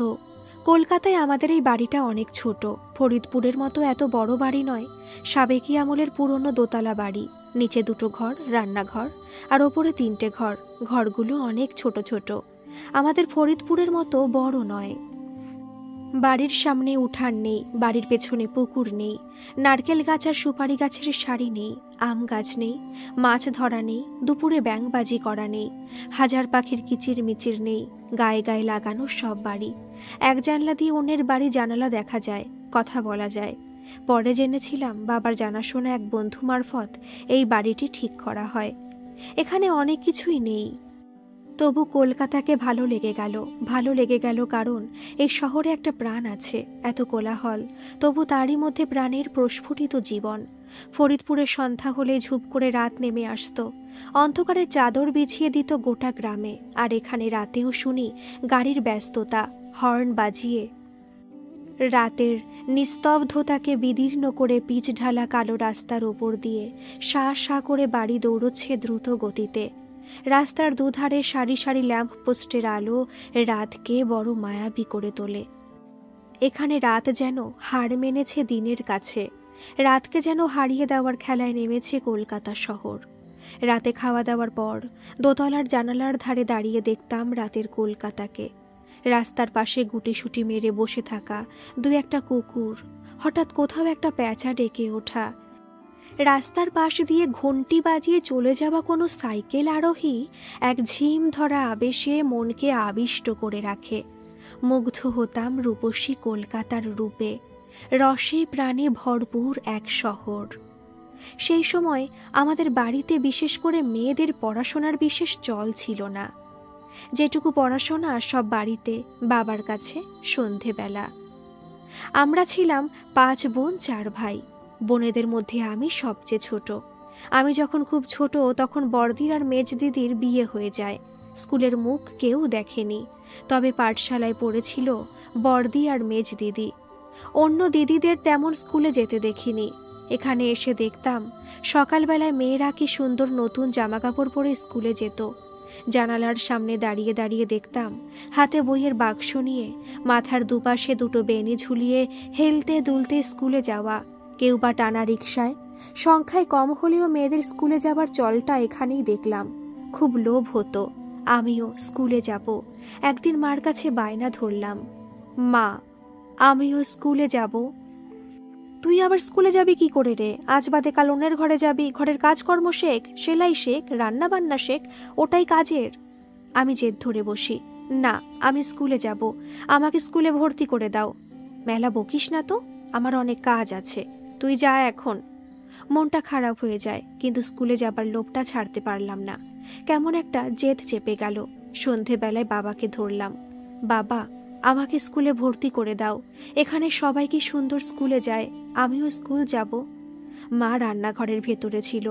কলকাতায় আমাদের এই বাড়িটা অনেক ছোট, ফরিদপুরের মতো এত বড় বাড়ি নয়। সাবেকি আমলের পুরনো দোতলা বাড়ি, নিচে দুটো ঘর, রান্নাঘর, আর ওপরে তিনটে ঘর। ঘরগুলো অনেক ছোট ছোট, আমাদের ফরিদপুরের মতো বড় নয়। বাড়ির সামনে উঠান নেই, বাড়ির পেছনে পুকুর নেই, নারকেল গাছ আর সুপারি গাছের সারি নেই, আম গাছ নেই, মাছ ধরা নেই, দুপুরে ব্যাঙবাজি করা নেই, হাজার পাখির কিচির মিচির নেই। গায়ে গায়ে লাগানো সব বাড়ি। এক জানলা দিয়ে অন্যের বাড়ি জানালা দেখা যায়, কথা বলা যায়। পরে জেনেছিলাম বাবার জানাশোনা এক বন্ধু মারফত এই বাড়িটি ঠিক করা হয়। এখানে অনেক কিছুই নেই। তবু কলকাতাকে ভালো লেগে গেল কারণ এই শহরে একটা প্রাণ আছে। এত কোলাহল, তবু তারই মধ্যে প্রাণের প্রস্ফুটিত জীবন। ফরিদপুরের সন্ধ্যা হলে ঝুপ করে রাত নেমে আসতো, অন্ধকারের চাদর বিছিয়ে দিত গোটা গ্রামে। আর এখানে রাতেও শুনি গাড়ির ব্যস্ততা, হর্ন বাজিয়ে রাতের নিস্তব্ধতাকে বিদীর্ণ করে পিচ ঢালা কালো রাস্তার ওপর দিয়ে শা শা করে বাড়ি দৌড়চ্ছে দ্রুত গতিতে। রাস্তার দুধারে সারি সারি ল্যাম্প পোস্টের আলো রাতকে বড় মায়াবী করে তোলে। এখানে রাত যেন হার মেনেছে দিনের কাছে, রাতকে যেন হারিয়ে দেওয়ার খেলায় নেমেছে কলকাতা শহর। রাতে খাওয়া দাওয়ার পর দোতলার জানালার ধারে দাঁড়িয়ে দেখতাম রাতের কলকাতাকে। রাস্তার পাশে গুটিসুটি মেরে বসে থাকা দু একটা কুকুর, হঠাৎ কোথাও একটা প্যাঁচা ডেকে ওঠা, রাস্তার পাশ দিয়ে ঘন্টি বাজিয়ে চলে যাওয়া কোনো সাইকেল আরোহী এক ঝিম ধরা আবেশে মনকে আবিষ্ট করে রাখে। মুগ্ধ হতাম রূপসী কলকাতার রূপে, রসে প্রাণে ভরপুর এক শহর। সেই সময় আমাদের বাড়িতে বিশেষ করে মেয়েদের পড়াশোনার বিশেষ চল ছিল না। যেটুকু পড়াশোনা সব বাড়িতে, বাবার কাছে সন্ধেবেলা। আমরা ছিলাম 5 বোন 4 ভাই। বোনেদের মধ্যে আমি সবচেয়ে ছোট। আমি যখন খুব ছোট তখন বড়দির আর মেজ দিদির বিয়ে হয়ে যায়। স্কুলের মুখ কেউ দেখেনি, তবে পাঠশালায় পড়েছিল বড়দি আর মেজ দিদি। অন্য দিদিদের তেমন স্কুলে যেতে দেখিনি। এখানে এসে দেখতাম সকালবেলায় মেয়েরা কি সুন্দর নতুন জামাকাপড় পরে স্কুলে যেত। জানালার সামনে দাঁড়িয়ে দাঁড়িয়ে দেখতাম হাতে বইয়ের বাক্স নিয়ে মাথার দুপাশে দুটো বেনি ঝুলিয়ে হেলতে দুলতে স্কুলে যাওয়া, কেউ বা টানা রিকশায়। সংখ্যায় কম হলেও মেয়েদের স্কুলে যাবার চলটা এখানেই দেখলাম। খুব লোভ হতো আমিও স্কুলে যাব। একদিন মার কাছে বায়না ধরলাম, মা আমিও স্কুলে যাব। তুই আবার স্কুলে যাবি কি করে রে? আজ বাদে কাল অন্যের ঘরে যাবি, ঘরের কাজকর্ম শেখ, সেলাই শেখ, রান্না বান্না শেখ, ওটাই কাজের। আমি জেদ ধরে বসি, না আমি স্কুলে যাব, আমাকে স্কুলে ভর্তি করে দাও। মেলা বকিস না তো, আমার অনেক কাজ আছে, তুই যা এখন। মনটা খারাপ হয়ে যায়, কিন্তু স্কুলে যাবার লোভটা ছাড়তে পারলাম না। কেমন একটা জেদ চেপে গেল। সন্ধেবেলায় বাবাকে ধরলাম, বাবা আমাকে স্কুলে ভর্তি করে দাও, এখানে সবাই কি সুন্দর স্কুলে যায়, আমিও স্কুল যাব। মা রান্নাঘরের ভেতরে ছিল,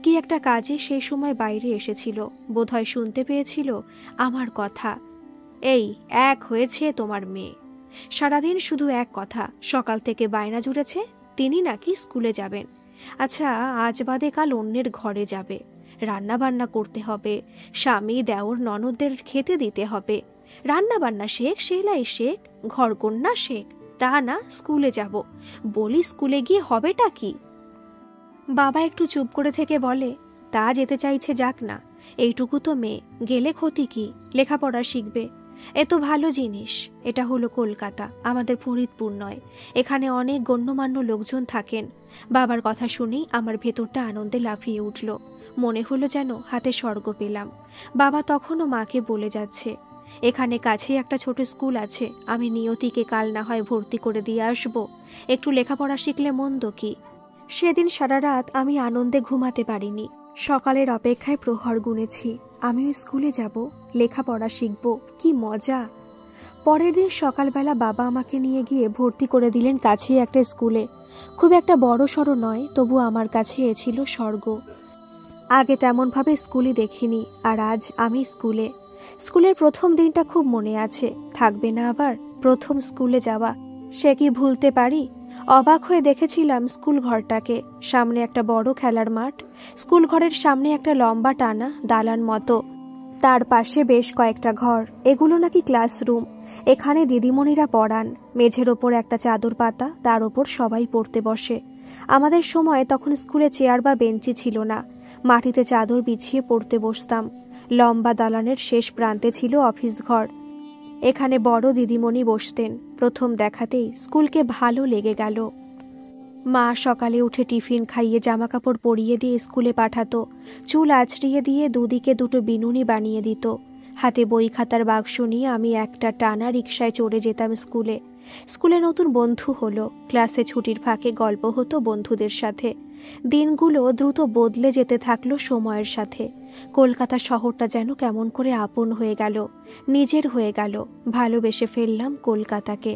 কি একটা কাজে সেই সময় বাইরে এসেছিল। বোধহয় শুনতে পেয়েছিল আমার কথা। এই এক হয়েছে তোমার মেয়ে, সারাদিন শুধু এক কথা, সকাল থেকে বায়না জুড়েছে তিনি নাকি স্কুলে যাবেন। আচ্ছা আজ বাদে কাল অন্যের ঘরে যাবে, রান্না বান্না করতে হবে, স্বামী দেওর ননদদের খেতে দিতে হবে। রান্না বান্না শেখ, সেলাই শেখ, ঘরকন্যা শেখ, তা না স্কুলে যাব। বলি স্কুলে গিয়ে হবেটা কি? বাবা একটু চুপ করে থেকে বলে, তা যেতে চাইছে যাক না, এইটুকু তো মেয়ে, গেলে ক্ষতি কি, লেখাপড়া শিখবে। এ তো ভালো জিনিস। এটা হলো কলকাতা, আমাদের ফরিদপুর নয়। এখানে অনেক গণ্যমান্য লোকজন থাকেন। বাবার কথা শুনেই আমার ভেতরটা আনন্দে লাফিয়ে উঠল। মনে হলো যেন হাতে স্বর্গ পেলাম। বাবা তখনও মাকে বলে যাচ্ছে, এখানে কাছেই একটা ছোট স্কুল আছে, আমি নিয়তিকে কাল না হয় ভর্তি করে দিয়ে আসবো, একটু লেখাপড়া শিখলে মন্দ কি। সেদিন সারা রাত আমি আনন্দে ঘুমাতে পারিনি। সকালের অপেক্ষায় প্রহর গুনেছি, আমিও স্কুলে যাব, লেখাপড়া শিখব, কি মজা। পরের দিন সকালবেলা বাবা আমাকে নিয়ে গিয়ে ভর্তি করে দিলেন কাছেই একটা স্কুলে। খুব একটা বড় সড়ো নয়, তবু আমার কাছে এ ছিল স্বর্গ। আগে তেমনভাবে স্কুলই দেখিনি, আর আজ আমি স্কুলে। স্কুলের প্রথম দিনটা খুব মনে আছে, থাকবে না আবার প্রথম স্কুলে যাওয়া, সে কি ভুলতে পারি। অবাক হয়ে দেখেছিলাম স্কুল ঘরটাকে। সামনে একটা বড় খেলার মাঠ, স্কুল ঘরের সামনে একটা লম্বা টানা দালান মতো, তার পাশে বেশ কয়েকটা ঘর। এগুলো নাকি ক্লাসরুম। এখানে দিদিমণিরা পড়ান। মেঝের ওপর একটা চাদর পাতা, তার ওপর সবাই পড়তে বসে। আমাদের সময় তখন স্কুলে চেয়ার বা বেঞ্চি ছিল না, মাটিতে চাদর বিছিয়ে পড়তে বসতাম। লম্বা দালানের শেষ প্রান্তে ছিল অফিস ঘর, এখানে বড় দিদিমণি বসতেন। প্রথম দেখাতেই স্কুলকে ভালো লেগে গেল। মা সকালে উঠে টিফিন খাইয়ে জামাকাপড় পরিয়ে দিয়ে স্কুলে পাঠাতো, চুল আঁচড়িয়ে দিয়ে দুদিকে দুটো বিনুনি বানিয়ে দিত। হাতে বই খাতার বাক্স নিয়ে আমি একটা টানা রিকশায় চড়ে যেতাম স্কুলে। স্কুলে নতুন বন্ধু হলো, ক্লাসে ছুটির ফাঁকে গল্প হতো বন্ধুদের সাথে। দিনগুলো দ্রুত বদলে যেতে থাকলো সময়ের সাথে। কলকাতা শহরটা যেন কেমন করে আপন হয়ে গেল, নিজের হয়ে গেল। ভালোবেসে ফেললাম কলকাতাকে।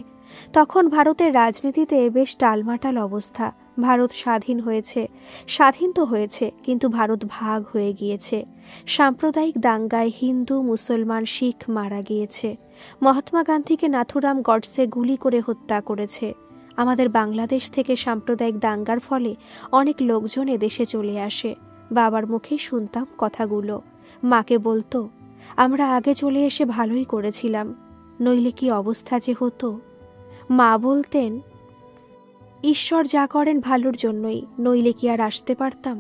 তখন ভারতের রাজনীতিতে বেশ টালমাটাল অবস্থা। ভারত স্বাধীন হয়েছে, স্বাধীন তো হয়েছে, কিন্তু ভারত ভাগ হয়ে গিয়েছে। সাম্প্রদায়িক দাঙ্গায় হিন্দু, মুসলমান, শিখ মারা গিয়েছে। মহাত্মা গান্ধীকে নাথুরাম গডসে গুলি করে হত্যা করেছে। আমাদের বাংলাদেশ থেকে সাম্প্রদায়িক দাঙ্গার ফলে অনেক লোকজন এদেশে চলে আসে। বাবার মুখে শুনতাম কথাগুলো। মাকে বলতো, আমরা আগে চলে এসে ভালোই করেছিলাম, নইলে কি অবস্থা যে হতো। মা বলতেন, ঈশ্বর যা করেন ভালোর জন্যই, নইলে কি আর আসতে পারতাম।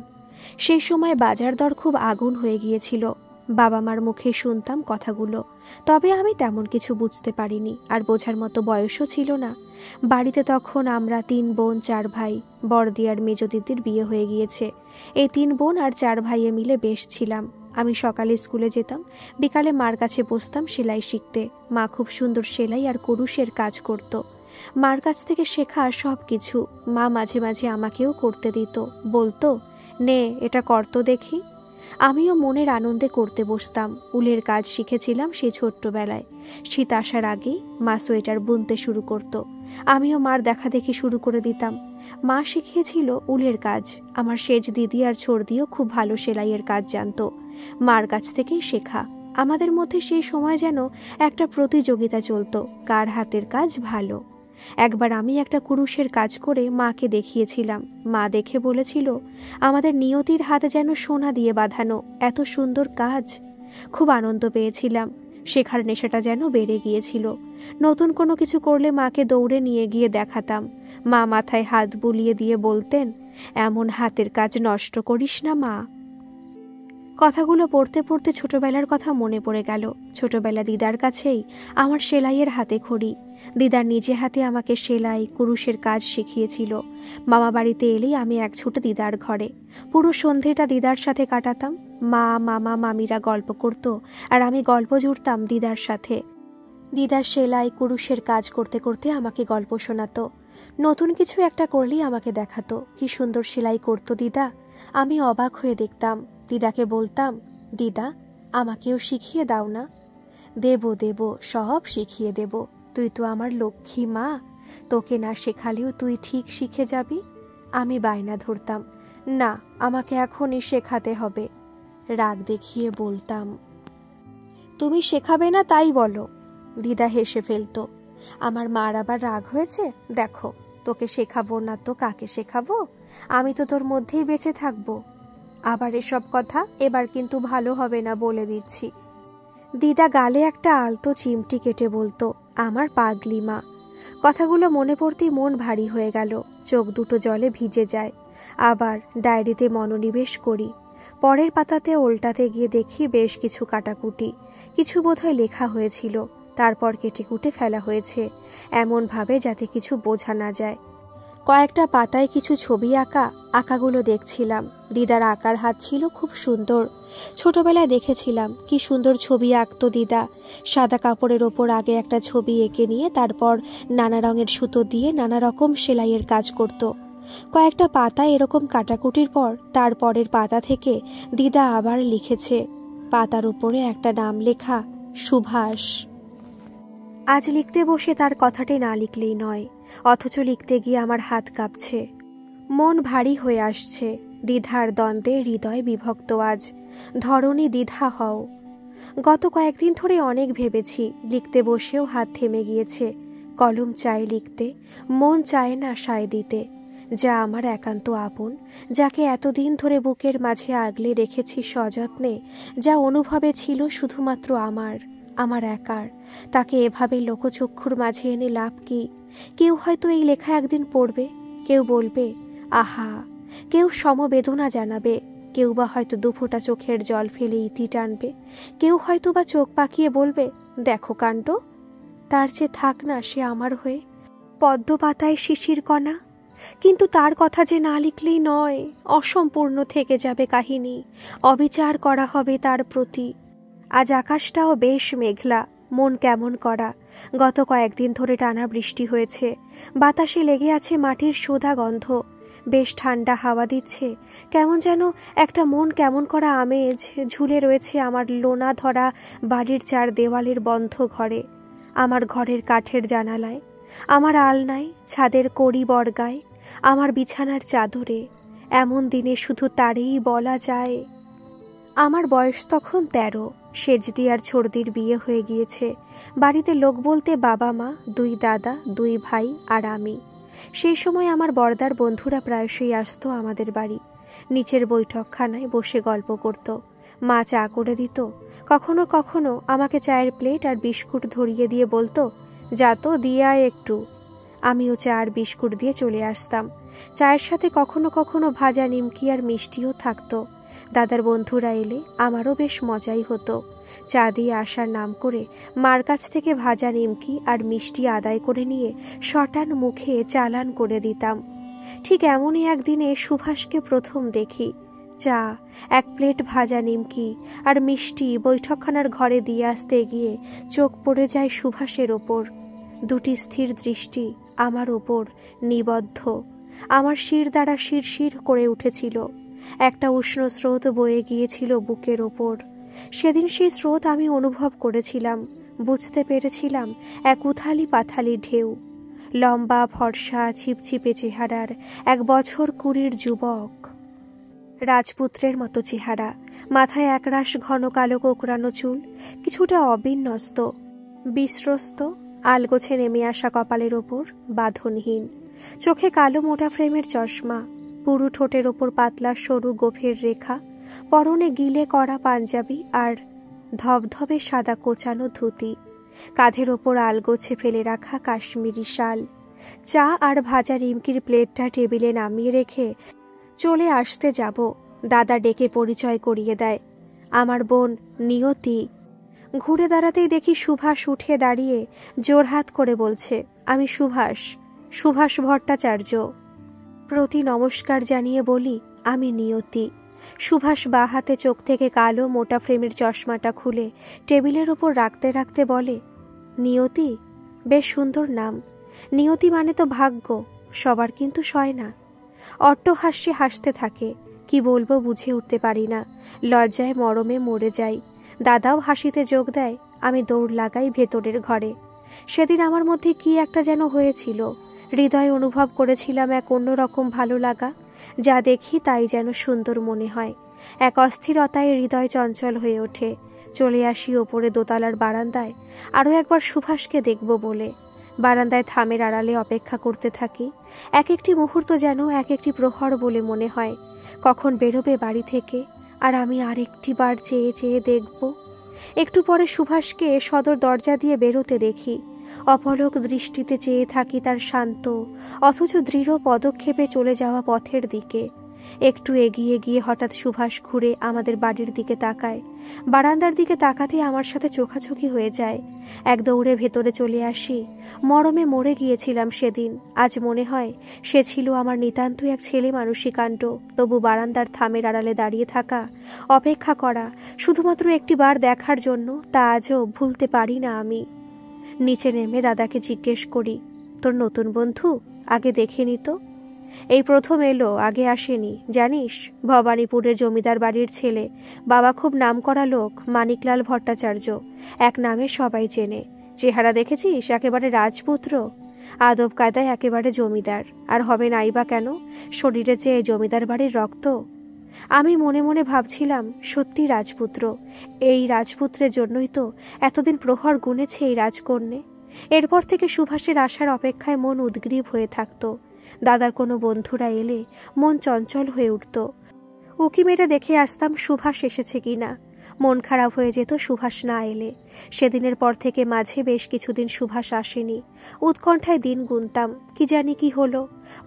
সেই সময় বাজার দর খুব আগুন হয়ে গিয়েছিল। বাবা মার মুখে শুনতাম কথাগুলো, তবে আমি তেমন কিছু বুঝতে পারিনি, আর বোঝার মতো বয়সও ছিল না। বাড়িতে তখন আমরা 3 বোন 4 ভাই। বড়দি আর মেজ দিদির বিয়ে হয়ে গিয়েছে। এই 3 বোন আর 4 ভাইয়ে মিলে বেশ ছিলাম। আমি সকালে স্কুলে যেতাম, বিকালে মার কাছে বসতাম সেলাই শিখতে। মা খুব সুন্দর সেলাই আর কুরুশের কাজ করত। মার কাছ থেকে শেখা সব কিছু মা মাঝে মাঝে আমাকেও করতে দিত। বলতো, নে এটা করতো দেখি। আমিও মনের আনন্দে করতে বসতাম। উলের কাজ শিখেছিলাম সেই ছোট্টবেলায়। শীত আসার আগেই মা সোয়েটার বুনতে শুরু করত। আমিও মার দেখা দেখি শুরু করে দিতাম। মা শিখিয়েছিল উলের কাজ। আমার সেজ দিদি আর ছর্দিও খুব ভালো সেলাইয়ের কাজ জানতো। মার কাছ থেকেই শেখা। আমাদের মধ্যে সেই সময় যেন একটা প্রতিযোগিতা চলতো, কার হাতের কাজ ভালো। একবার আমি একটা কুরুশের কাজ করে মাকে দেখিয়েছিলাম। মা দেখে বলেছিল, আমাদের নিয়তির হাতে যেন সোনা দিয়ে বাঁধানো, এত সুন্দর কাজ। খুব আনন্দ পেয়েছিলাম। শেখার নেশাটা যেন বেড়ে গিয়েছিল। নতুন কোনো কিছু করলে মাকে দৌড়ে নিয়ে গিয়ে দেখাতাম। মা মাথায় হাত বুলিয়ে দিয়ে বলতেন, এমন হাতের কাজ নষ্ট করিস না মা। কথাগুলো পড়তে পড়তে ছোটবেলার কথা মনে পড়ে গেল। ছোটবেলা দিদার কাছেই আমার সেলাইয়ের হাতে খড়ি। দিদার নিজে হাতে আমাকে সেলাই কুরুশের কাজ শিখিয়েছিল। মামা বাড়িতে এলেই আমি এক ছুটে দিদার ঘরে। পুরো সন্ধেটা দিদার সাথে কাটাতাম। মা মামা মামিরা গল্প করত, আর আমি গল্প জুড়তাম দিদার সাথে। দিদার সেলাই কুরুশের কাজ করতে করতে আমাকে গল্প শোনাতো। নতুন কিছু একটা করলেই আমাকে দেখাতো, কি সুন্দর সেলাই করতো দিদা। আমি অবাক হয়ে দেখতাম। দিদাকে বলতাম, দিদা আমাকেও শিখিয়ে দাও না। দেব দেব, সব শিখিয়ে দেব। তুই তো আমার লক্ষ্মী মা, তোকে না শেখালেও তুই ঠিক শিখে যাবি। আমি বায়না ধরতাম, না আমাকে এখনই শেখাতে হবে। রাগ দেখিয়ে বলতাম, তুমি শেখাবে না তাই বলো। দিদা হেসে ফেলতো। আমার মার আবার রাগ হয়েছে, দেখো তোকে শেখাবো না তো কাকে শেখাবো, আমি তো তোর মধ্যেই বেঁচে থাকবো। আবার এসব কথা এবার কিন্তু ভালো হবে না, বলে দিচ্ছি। দিদা গালে একটা আলতো চিমটি কেটে বলতো, আমার পাগলি মা। কথাগুলো মনে পড়তেই মন ভারী হয়ে গেল, চোখ দুটো জলে ভিজে যায়। আবার ডায়েরিতে মনোনিবেশ করি। পরের পাতাতে উল্টাতে গিয়ে দেখি বেশ কিছু কাটাকুটি, কিছু বোধহয় লেখা হয়েছিল, তারপর কেটে কুটে ফেলা হয়েছে, এমনভাবে যাতে কিছু বোঝা না যায়। কয়েকটা পাতায় কিছু ছবি আঁকা, আঁকাগুলো দেখছিলাম। দিদার আঁকার হাত ছিল খুব সুন্দর। ছোটবেলায় দেখেছিলাম কি সুন্দর ছবি আঁকতো দিদা। সাদা কাপড়ের ওপর আগে একটা ছবি এঁকে নিয়ে তারপর নানা রঙের সুতো দিয়ে নানা রকম সেলাইয়ের কাজ করত। কয়েকটা পাতা এরকম কাটাকুটির পর তারপরের পাতা থেকে দিদা আবার লিখেছে। পাতার উপরে একটা নাম লেখা, সুভাষ। আজ লিখতে বসে তার কথাটি না লিখলেই নয়, অথচ লিখতে গিয়ে আমার হাত কাঁপছে, মন ভারী হয়ে আসছে। দ্বিধার দ্বন্দ্বে হৃদয় বিভক্ত আজ, ধরণী দ্বিধা হও। গত কয়েকদিন ধরে অনেক ভেবেছি, লিখতে বসেও হাত থেমে গিয়েছে। কলম চায় লিখতে, মন চায় না সায় দিতে। যা আমার একান্ত আপন, যাকে এতদিন ধরে বুকের মাঝে আগলে রেখেছি সযত্নে, যা অনুভবে ছিল শুধুমাত্র আমার একার, তাকে এভাবে লোকচক্ষুর মাঝে এনে লাভ কি? কেউ হয়তো এই লেখা একদিন পড়বে, কেউ বলবে আহা, কেউ সমবেদনা জানাবে, কেউ বা হয়তো দুফোঁটা চোখের জল ফেলে ইতি টানবে, কেউ হয়তো বা চোখ পাকিয়ে বলবে দেখো কাণ্ড। তার চেয়ে থাক না সে আমার হয়ে পদ্ম পাতায় শিশির কণা। কিন্তু তার কথা যে না লিখলেই নয়, অসম্পূর্ণ থেকে যাবে কাহিনী, অবিচার করা হবে তার প্রতি। আজ আকাশটাও বেশ মেঘলা, মন কেমন করা। গত কয়েকদিন ধরে টানা বৃষ্টি হয়েছে, বাতাসে লেগে আছে মাটির সোঁদা গন্ধ, বেশ ঠান্ডা হাওয়া দিচ্ছে। কেমন যেন একটা মন কেমন করা আমেজ ঝুলে রয়েছে আমার লোনা ধরা বাড়ির চার দেওয়ালের বন্ধ ঘরে, আমার ঘরের কাঠের জানালায়, আমার আলনায়, ছাদের কড়ি বর্গায়, আমার বিছানার চাদরে। এমন দিনে শুধু তারেই বলা যায়। আমার বয়স তখন 13। সেজদি আর ছর্দির বিয়ে হয়ে গিয়েছে। বাড়িতে লোক বলতে বাবা মা, 2 দাদা, 2 ভাই আর আমি। সেই সময় আমার বড়দার বন্ধুরা প্রায়শই আসতো আমাদের বাড়ি। নিচের বৈঠকখানায় বসে গল্প করত। মা চা করে দিত। কখনো কখনো আমাকে চায়ের প্লেট আর বিস্কুট ধরিয়ে দিয়ে বলতো, যা তো দিয়ে আয় একটু। আমিও চা আর বিস্কুট দিয়ে চলে আসতাম। চায়ের সাথে কখনো কখনো ভাজা নিমকি আর মিষ্টিও থাকতো। দাদার বন্ধুরা এলে আমারও বেশ মজাই হতো। চা দিয়ে আসার নাম করে মার কাছ থেকে ভাজা নিমকি আর মিষ্টি আদায় করে নিয়ে শটান মুখে চালান করে দিতাম। ঠিক এমনই একদিনে সুভাষকে প্রথম দেখি। চা, 1 প্লেট ভাজা নিমকি আর মিষ্টি বৈঠকখানার ঘরে দিয়ে আসতে গিয়ে চোখ পড়ে যায় সুভাষের ওপর। 2টি স্থির দৃষ্টি আমার ওপর নিবদ্ধ। আমার শির দ্বারা শিরশির করে উঠেছিল। একটা উষ্ণ স্রোত বয়ে গিয়েছিল বুকের ওপর। সেদিন সেই স্রোত আমি অনুভব করেছিলাম, বুঝতে পেরেছিলাম এক উথালি পাথালি ঢেউ। লম্বা ফর্সা ছিপছিপে চেহারার 1 বছর 20-র যুবক, রাজপুত্রের মতো চেহারা, মাথায় একরাশ ঘন কালো কোকড়ানো চুল, কিছুটা অবিন্যস্ত, বিস্রস্ত, আলগোছে নেমে আসা কপালের ওপর বাঁধনহীন, চোখে কালো মোটা ফ্রেমের চশমা, পুরু ঠোঁটের ওপর পাতলা সরু গভীর রেখা, পরনে গিলে করা পাঞ্জাবি আর ধবধবে সাদা কোচানো ধুতি, কাঁধের ওপর আলগোছে ফেলে রাখা কাশ্মীরি শাল। চা আর ভাজা নিমকির প্লেটটা টেবিলে নামিয়ে রেখে চলে আসতে যাব, দাদা ডেকে পরিচয় করিয়ে দেয়, আমার বোন নিয়তি। ঘুরে দাঁড়াতেই দেখি সুভাষ উঠে দাঁড়িয়ে জোরহাত করে বলছে, আমি সুভাষ, সুভাষ ভট্টাচার্য। প্রতি নমস্কার জানিয়ে বলি, আমি নিয়তি। সুভাষ বাঁ হাতে চোখ থেকে কালো মোটা ফ্রেমের চশমাটা খুলে টেবিলের ওপর রাখতে রাখতে বলে, নিয়তি, বেশ সুন্দর নাম। নিয়তি মানে তো ভাগ্য, সবার কিন্তু সয় না। অট্টহাস্যে হাসতে থাকে। কি বলবো বুঝে উঠতে পারি না, লজ্জায় মরমে মরে যাই। দাদাও হাসিতে যোগ দেয়। আমি দৌড় লাগাই ভেতরের ঘরে। সেদিন আমার মধ্যে কি একটা যেন হয়েছিল। হৃদয় অনুভব করেছিলাম এক অন্যরকম ভালো লাগা, যা দেখি তাই যেন সুন্দর মনে হয়। এক অস্থিরতায় হৃদয় চঞ্চল হয়ে ওঠে। চলে আসি ওপরে দোতলার বারান্দায়, আরও একবার সুভাষকে দেখব বলে। বারান্দায় থামের আড়ালে অপেক্ষা করতে থাকি। এক একটি মুহূর্ত যেন এক একটি প্রহর বলে মনে হয়। কখন বেরোবে বাড়ি থেকে, আর আমি আরেকটি বার চেয়ে চেয়ে দেখব। একটু পরে সুভাষকে সদর দরজা দিয়ে বেরোতে দেখি। অপলক দৃষ্টিতে চেয়ে থাকি তার শান্ত অথচ দৃঢ় পদক্ষেপে চলে যাওয়া পথের দিকে। একটু এগিয়ে গিয়ে হঠাৎ সুভাষ ঘুরে আমাদের বাড়ির দিকে তাকায়। বারান্দার দিকে তাকাতে আমার সাথে চোখাচোখি হয়ে যায়। এক দৌড়ে ভেতরে চলে আসি। মরমে মরে গিয়েছিলাম সেদিন। আজ মনে হয় সে ছিল আমার নিতান্ত এক ছেলে মানুষী কাণ্ড। তবু বারান্দার থামের আড়ালে দাঁড়িয়ে থাকা, অপেক্ষা করা, শুধুমাত্র একটি বার দেখার জন্য, তা আজও ভুলতে পারি না আমি। নিচে নেমে দাদাকে জিজ্ঞেস করি, তোর নতুন বন্ধু আগে দেখেনি তো? এই প্রথম এলো, আগে আসেনি। জানিস, ভবানীপুরের জমিদার বাড়ির ছেলে। বাবা খুব নামকরা লোক, মানিকলাল ভট্টাচার্য। এক নামে সবাই চেনে। চেহারা দেখেছিস, একেবারে রাজপুত্র। আদব কায়দায় একেবারে জমিদার। আর হবে নাই বা কেন? শরীরে চেয়ে জমিদার বাড়ির রক্ত। আমি মনে মনে ভাবছিলাম, সত্যি রাজপুত্র। এই রাজপুত্রের জন্যই তো এতদিন প্রহর গুনেছে এই রাজকন্যে। এরপর থেকে সুভাষের আসার অপেক্ষায় মন উদ্গ্রীব হয়ে থাকত। দাদার কোনো বন্ধুরা এলে মন চঞ্চল হয়ে উঠত। উকি মেরে দেখে আসতাম সুভাষ এসেছে কিনা। মন খারাপ হয়ে যেত সুভাষ না এলে। সেদিনের পর থেকে মাঝে বেশ কিছুদিন সুভাষ আসেনি। উৎকণ্ঠায় দিন গুনতাম, কি জানি কি হলো।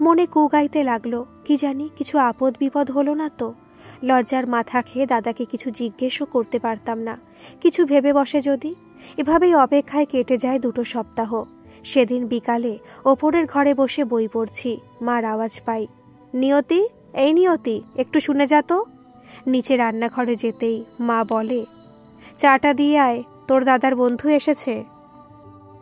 মনে কুগাইতে লাগলো, কি জানি কিছু আপদ বিপদ হলো না তো। লজ্জার মাথা খেয়ে দাদাকে কিছু জিজ্ঞেসও করতে পারতাম না। কিছু ভেবে বসে যদি। এভাবেই অপেক্ষায় কেটে যায় 2 সপ্তাহ। সেদিন বিকালে ওপরের ঘরে বসে বই পড়ছি, মার আওয়াজ পাই, নিয়তি, এই নিয়তি, একটু শুনে যা তো। নিচে রান্নাঘরে যেতেই মা বলে, চাটা দিয়ে আয়, তোর দাদার বন্ধু এসেছে।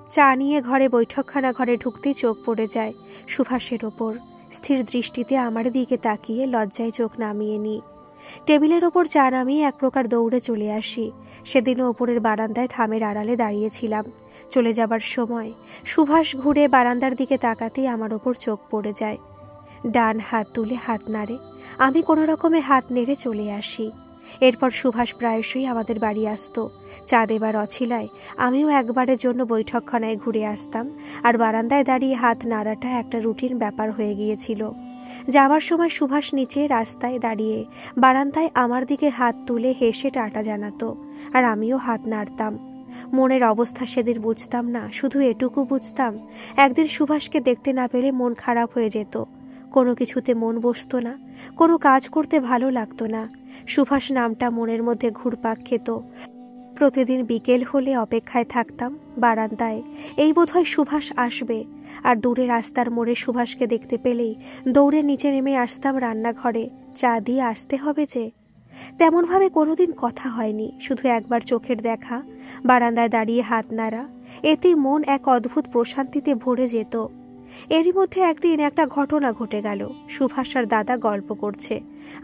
চা নিয়ে ঘরে বৈঠকখানা ঘরে ঢুকতেই চোখ পড়ে যায় সুভাষের ওপর। স্থির দৃষ্টিতে আমার দিকে তাকিয়ে লজ্জায় চোখ নামিয়ে নিই। টেবিলের ওপর চা নামিয়ে এক প্রকার দৌড়ে চলে আসি। সেদিনও ওপরের বারান্দায় থামের আড়ালে দাঁড়িয়েছিলাম। চলে যাবার সময় সুভাষ ঘুরে বারান্দার দিকে তাকাতেই আমার ওপর চোখ পড়ে যায়। ডান হাত তুলে হাত নাড়ে। আমি কোনো রকমে হাত নেড়ে চলে আসি। এরপর সুভাষ প্রায়শই আমাদের বাড়ি আসতো। চা দেবার অছিলায় আমিও একবারের জন্য বৈঠকখানায় ঘুরে আসতাম, আর বারান্দায় দাঁড়িয়ে হাত নাড়াটা একটা রুটিন ব্যাপার হয়ে গিয়েছিল। যাওয়ার সময় সুভাষ নিচে রাস্তায় দাঁড়িয়ে বারান্দায় আমার দিকে হাত তুলে হেসে টাটা জানাতো, আর আমিও হাত নাড়তাম। মনের অবস্থা সেদিন বুঝতাম না, শুধু এটুকু বুঝতাম একদিন সুভাষকে দেখতে না পেলে মন খারাপ হয়ে যেত। কোনো কিছুতে মন বসতো না, কোনো কাজ করতে ভালো লাগতো না। সুভাষ নামটা মনের মধ্যে ঘুরপাক খেত। প্রতিদিন বিকেল হলে অপেক্ষায় থাকতাম বারান্দায়, এই বোধহয় সুভাষ আসবে। আর দূরে রাস্তার মোড়ে সুভাষকে দেখতে পেলেই দৌড়ে নিচে নেমে আসতাম রান্নাঘরে। চা দিয়ে আসতে হবে যে। তেমনভাবে কোনোদিন কথা হয়নি, শুধু একবার চোখের দেখা, বারান্দায় দাঁড়িয়ে হাত নাড়া, এতেই মন এক অদ্ভুত প্রশান্তিতে ভরে যেত। এরই মধ্যে একদিন একটা ঘটনা ঘটে গেল। সুভাষ আর দাদা গল্প করছে।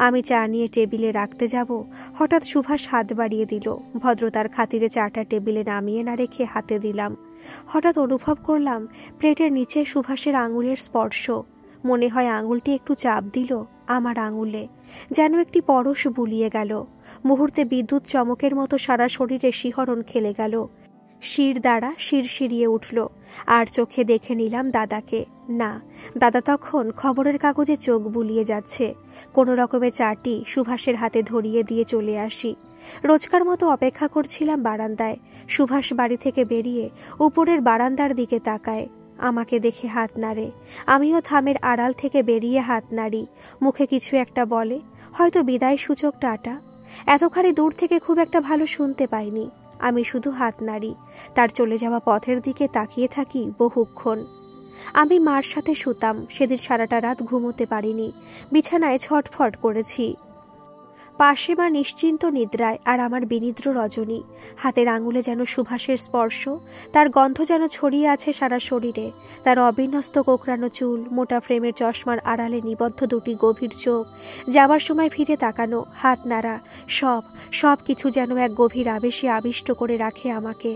আমি চা নিয়ে টেবিলে রাখতে যাব, হঠাৎ সুভাষ হাত বাড়িয়ে দিল। ভদ্রতার খাতিরে চাটা টেবিলে নামিয়ে না রেখে হাতে দিলাম। হঠাৎ অনুভব করলাম প্লেটের নিচে সুভাষের আঙুলের স্পর্শ। মনে হয় আঙুলটি একটু চাপ দিল আমার আঙুলে, যেন একটি পরশ বুলিয়ে গেল। মুহূর্তে বিদ্যুৎ চমকের মতো সারা শরীরে শিহরণ খেলে গেল। শির দ্বারা শিরশিরিয়ে উঠল, আর চোখে দেখে নিলাম দাদাকে। না, দাদা তখন খবরের কাগজে চোখ বুলিয়ে যাচ্ছে। কোনো রকমে চাটি সুভাষের হাতে ধরিয়ে দিয়ে চলে আসি। রোজকার মতো অপেক্ষা করছিলাম বারান্দায়। সুভাষ বাড়ি থেকে বেরিয়ে উপরের বারান্দার দিকে তাকায়, আমাকে দেখে হাত নাড়ে। আমিও থামের আড়াল থেকে বেরিয়ে হাত নাড়ি। মুখে কিছু একটা বলে, হয়তো বিদায় সূচক টাটা। এতখানি দূর থেকে খুব একটা ভালো শুনতে পাইনি। আমি শুধু হাত নাড়ি। তার চলে যাওয়া পথের দিকে তাকিয়ে থাকি বহুক্ষণ। আমি মার সাথে শুতাম। সেদিন সারাটা রাত ঘুমোতে পারিনি, বিছানায় ছটফট করেছি। পাশে মা নিশ্চিন্ত নিদ্রায়, আর আমার বিনিদ্র রজনী। হাতের আঙুলে যেন সুভাষের স্পর্শ, তার গন্ধ যেন ছড়িয়ে আছে সারা শরীরে। তার অবিন্যস্ত কোকড়ানো চুল, মোটা ফ্রেমের চশমার আড়ালে নিবদ্ধ দুটি গভীর চোখ, যাবার সময় ফিরে তাকানো, হাত নাড়া, সব কিছু যেন এক গভীর আবেশে আবিষ্ট করে রাখে আমাকে।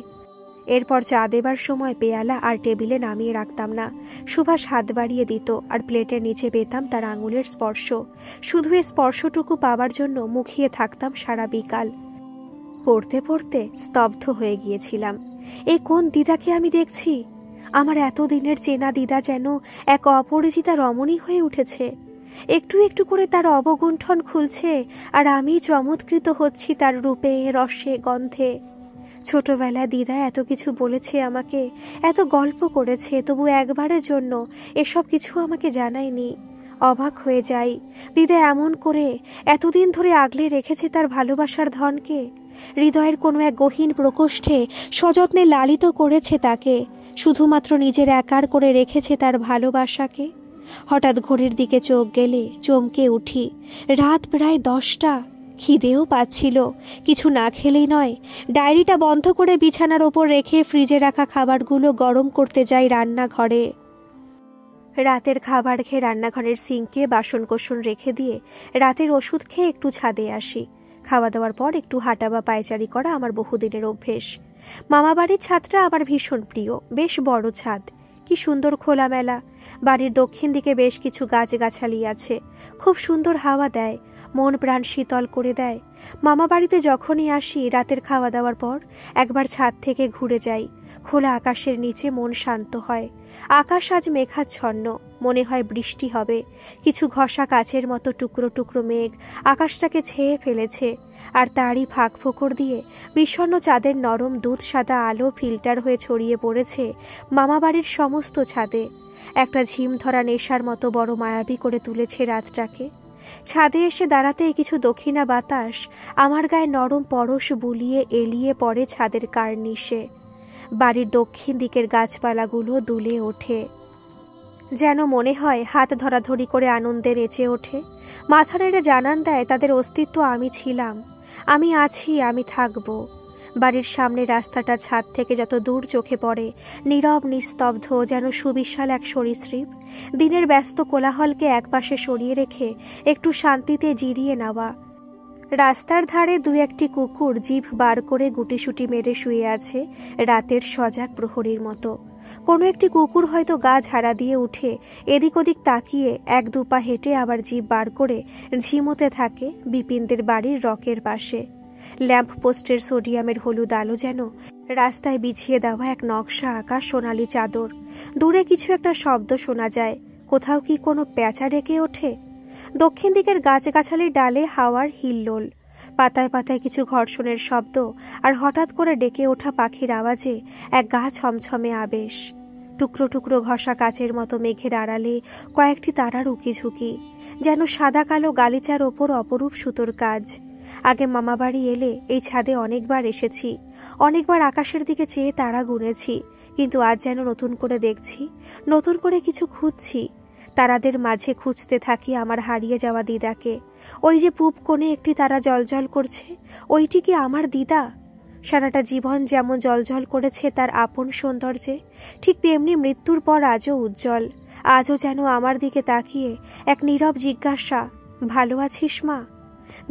এরপর চা দেবার সময় পেয়ালা আর টেবিলে নামিয়ে রাখতাম না। সুভাষ হাত বাড়িয়ে দিত, আর প্লেটের নিচে পেতাম তার আঙুলের স্পর্শ। শুধু এই স্পর্শটুকু পাওয়ার জন্য মুখিয়ে থাকতাম সারা বিকাল। পড়তে পড়তে স্তব্ধ হয়ে গিয়েছিলাম। এই কোন দিদাকে আমি দেখছি? আমার এতদিনের চেনা দিদা যেন এক অপরিচিতা রমণী হয়ে উঠেছে। একটু একটু করে তার অবগুণ্ঠন খুলছে, আর আমি চমৎকৃত হচ্ছি তার রূপে, রসে, গন্ধে। ছোটবেলায় দিদা এত কিছু বলেছে আমাকে, এত গল্প করেছে, তবু একবারের জন্য এসব কিছু আমাকে জানায়নি। অবাক হয়ে যাই, দিদা এমন করে এতদিন ধরে আগলে রেখেছে তার ভালোবাসার ধনকে। হৃদয়ের কোনো এক গহীন প্রকোষ্ঠে সযত্নে লালিত করেছে তাকে, শুধুমাত্র নিজের একার করে রেখেছে তার ভালোবাসাকে। হঠাৎ ঘড়ির দিকে চোখ গেলে চমকে উঠি। রাত প্রায় 10টা। খিদেও পাচ্ছিল, কিছু না খেলেই নয়। ডায়েরিটা বন্ধ করে বিছানার ওপর রেখে ফ্রিজে রাখা খাবারগুলো গরম করতে যাই রান্নাঘরে। রাতের খাবার খেয়ে রান্নাঘরের সিঙ্কে বাসনকোসন রেখে দিয়ে রাতের ওষুধ খেয়ে একটু ছাদে আসি। খাওয়া দাওয়ার পর একটু হাঁটা বা পায়চারি করা আমার বহুদিনের অভ্যেস। মামাবাড়ির ছাদটা আমার ভীষণ প্রিয়, বেশ বড় ছাদ, কি সুন্দর খোলামেলা। বাড়ির দক্ষিণ দিকে বেশ কিছু গাছগাছালি আছে, খুব সুন্দর হাওয়া দেয়, মন প্রাণ শীতল করে দেয়। মামা বাড়িতে যখনই আসি রাতের খাওয়া দাওয়ার পর একবার ছাদ থেকে ঘুরে যাই। খোলা আকাশের নিচে মন শান্ত হয়। আকাশ আজ মেঘাচ্ছন্ন, মনে হয় বৃষ্টি হবে। কিছু ঘষা কাচের মতো টুকরো টুকরো মেঘ আকাশটাকে ছেয়ে ফেলেছে, আর তারই ফাঁক ফোকর দিয়ে বিষণ্ণ চাঁদের নরম দুধ সাদা আলো ফিল্টার হয়ে ছড়িয়ে পড়েছে মামাবাড়ির সমস্ত ছাদে। একটা ঝিম ধরা নেশার মতো বড় মায়াবী করে তুলেছে রাতটাকে। ছাদে এসে দাঁড়াতেই কিছু দক্ষিণা বাতাস আমার গায়ে নরম পরশ বুলিয়ে এলিয়ে পড়ে ছাদের কার্নিশে। বাড়ির দক্ষিণ দিকের গাছপালাগুলো দুলে ওঠে, যেন মনে হয় হাত ধরাধরি করে আনন্দে নেচে ওঠে। মাথা নেড়ে জানান দেয় তাদের অস্তিত্ব আমি ছিলাম, আমি আছি, আমি থাকব। বাড়ির সামনে রাস্তাটা ছাদ থেকে যত দূর চোখে পড়ে নীরব নিস্তব্ধ, যেন সুবিশাল এক সরীসৃপ। দিনের ব্যস্ত কোলাহলকে একপাশে সরিয়ে রেখে একটু শান্তিতে জিরিয়ে নেওয়া। রাস্তার ধারে দু একটি কুকুর জিভ বার করে গুটিসুটি মেরে শুয়ে আছে রাতের সজাগ প্রহরীর মতো। কোনো একটি কুকুর হয়তো গা ঝাড়া দিয়ে উঠে এদিক ওদিক তাকিয়ে এক দুপা হেঁটে আবার জিভ বার করে ঝিমোতে থাকে বিপিনদের বাড়ির রকের পাশে। ল্যাম্প পোস্টের সোডিয়ামের হলুদ আলো যেন রাস্তায় বিছিয়ে দেওয়া এক নকশা আঁকা সোনালি চাদর। দূরে কিছু একটা শব্দ শোনা যায়। কোথাও কি কোনো পেঁচা ডেকে ওঠে? দক্ষিণ দিকের গাছগাছালির ডালে হাওয়ার হিল্লোল, পাতায় পাতায় কিছু ঘর্ষণের শব্দ, আর হঠাৎ করে ডেকে ওঠা পাখির আওয়াজে এক গা ছমছমে আবেশ। টুকরো টুকরো ঘষা কাচের মতো মেঘের আড়ালে কয়েকটি তারার উকিঝুঁকি, যেন সাদা কালো গালিচার ওপর অপরূপ সুতোর কাজ। আগে মামাবাড়ি এলে এই ছাদে অনেকবার এসেছি, অনেকবার আকাশের দিকে চেয়ে তারা গুনেছি, কিন্তু আজ যেন নতুন করে দেখছি, নতুন করে কিছু খুঁজছি। তারাদের মাঝে খুঁজতে থাকি আমার হারিয়ে যাওয়া দিদাকে। ওই যে পূব কোণে একটি তারা জলজল করছে, ওইটি কি আমার দিদা? সারাটা জীবন যেমন জলজল করেছে তার আপন সৌন্দর্যে, ঠিক তেমনি মৃত্যুর পর আজও উজ্জ্বল। আজও যেন আমার দিকে তাকিয়ে এক নীরব জিজ্ঞাসা, ভালো আছিস মা?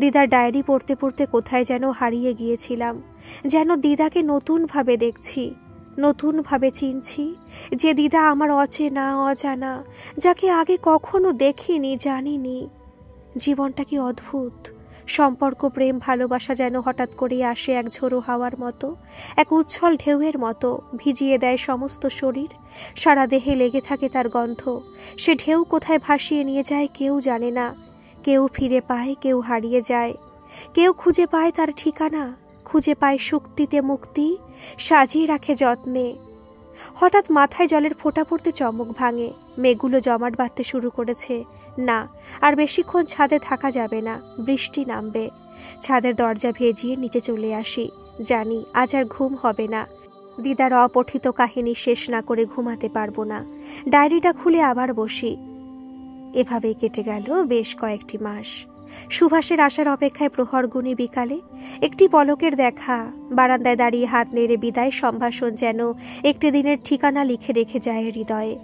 দিদার ডায়েরি পড়তে পড়তে কোথায় যেন হারিয়ে গিয়েছিলাম, যেন দিদাকে নতুনভাবে দেখছি, নতুনভাবে চিনছি। যে দিদা আমার অচেনা অজানা, যাকে আগে কখনো দেখিনি, জানিনি। জীবনটা কি অদ্ভুত! সম্পর্ক, প্রেম, ভালোবাসা যেন হঠাৎ করে আসে এক ঝোড়ো হাওয়ার মতো, এক উচ্ছল ঢেউয়ের মতো, ভিজিয়ে দেয় সমস্ত শরীর। সারা দেহে লেগে থাকে তার গন্ধ। সে ঢেউ কোথায় ভাসিয়ে নিয়ে যায় কেউ জানে না। কেউ ফিরে পায়, কেউ হারিয়ে যায়, কেউ খুঁজে পায় তার ঠিকানা, খুঁজে পায় শুক্তিতে মুক্তি, সাজিয়ে রাখে যত্নে। হঠাৎ মাথায় জলের ফোঁটা পড়তে চমক ভাঙে। মেঘগুলো জমাট বাঁধতে শুরু করেছে। না, আর বেশিক্ষণ ছাদে থাকা যাবে না, বৃষ্টি নামবে। ছাদের দরজা ভেজিয়ে নিচে চলে আসি। জানি আজ আর ঘুম হবে না। দিদার অপঠিত কাহিনী শেষ না করে ঘুমাতে পারবো না। ডায়েরিটা খুলে আবার বসি। এভাবেই কেটে গেল বেশ কয়েকটি মাস। সুভাষের আসার অপেক্ষায় প্রহরগুনি বিকালে একটি পলকের দেখা, বারান্দায় দাঁড়িয়ে হাত নেড়ে বিদায় সম্ভাষণ যেন একটি দিনের ঠিকানা লিখে রেখে যায় হৃদয়ে।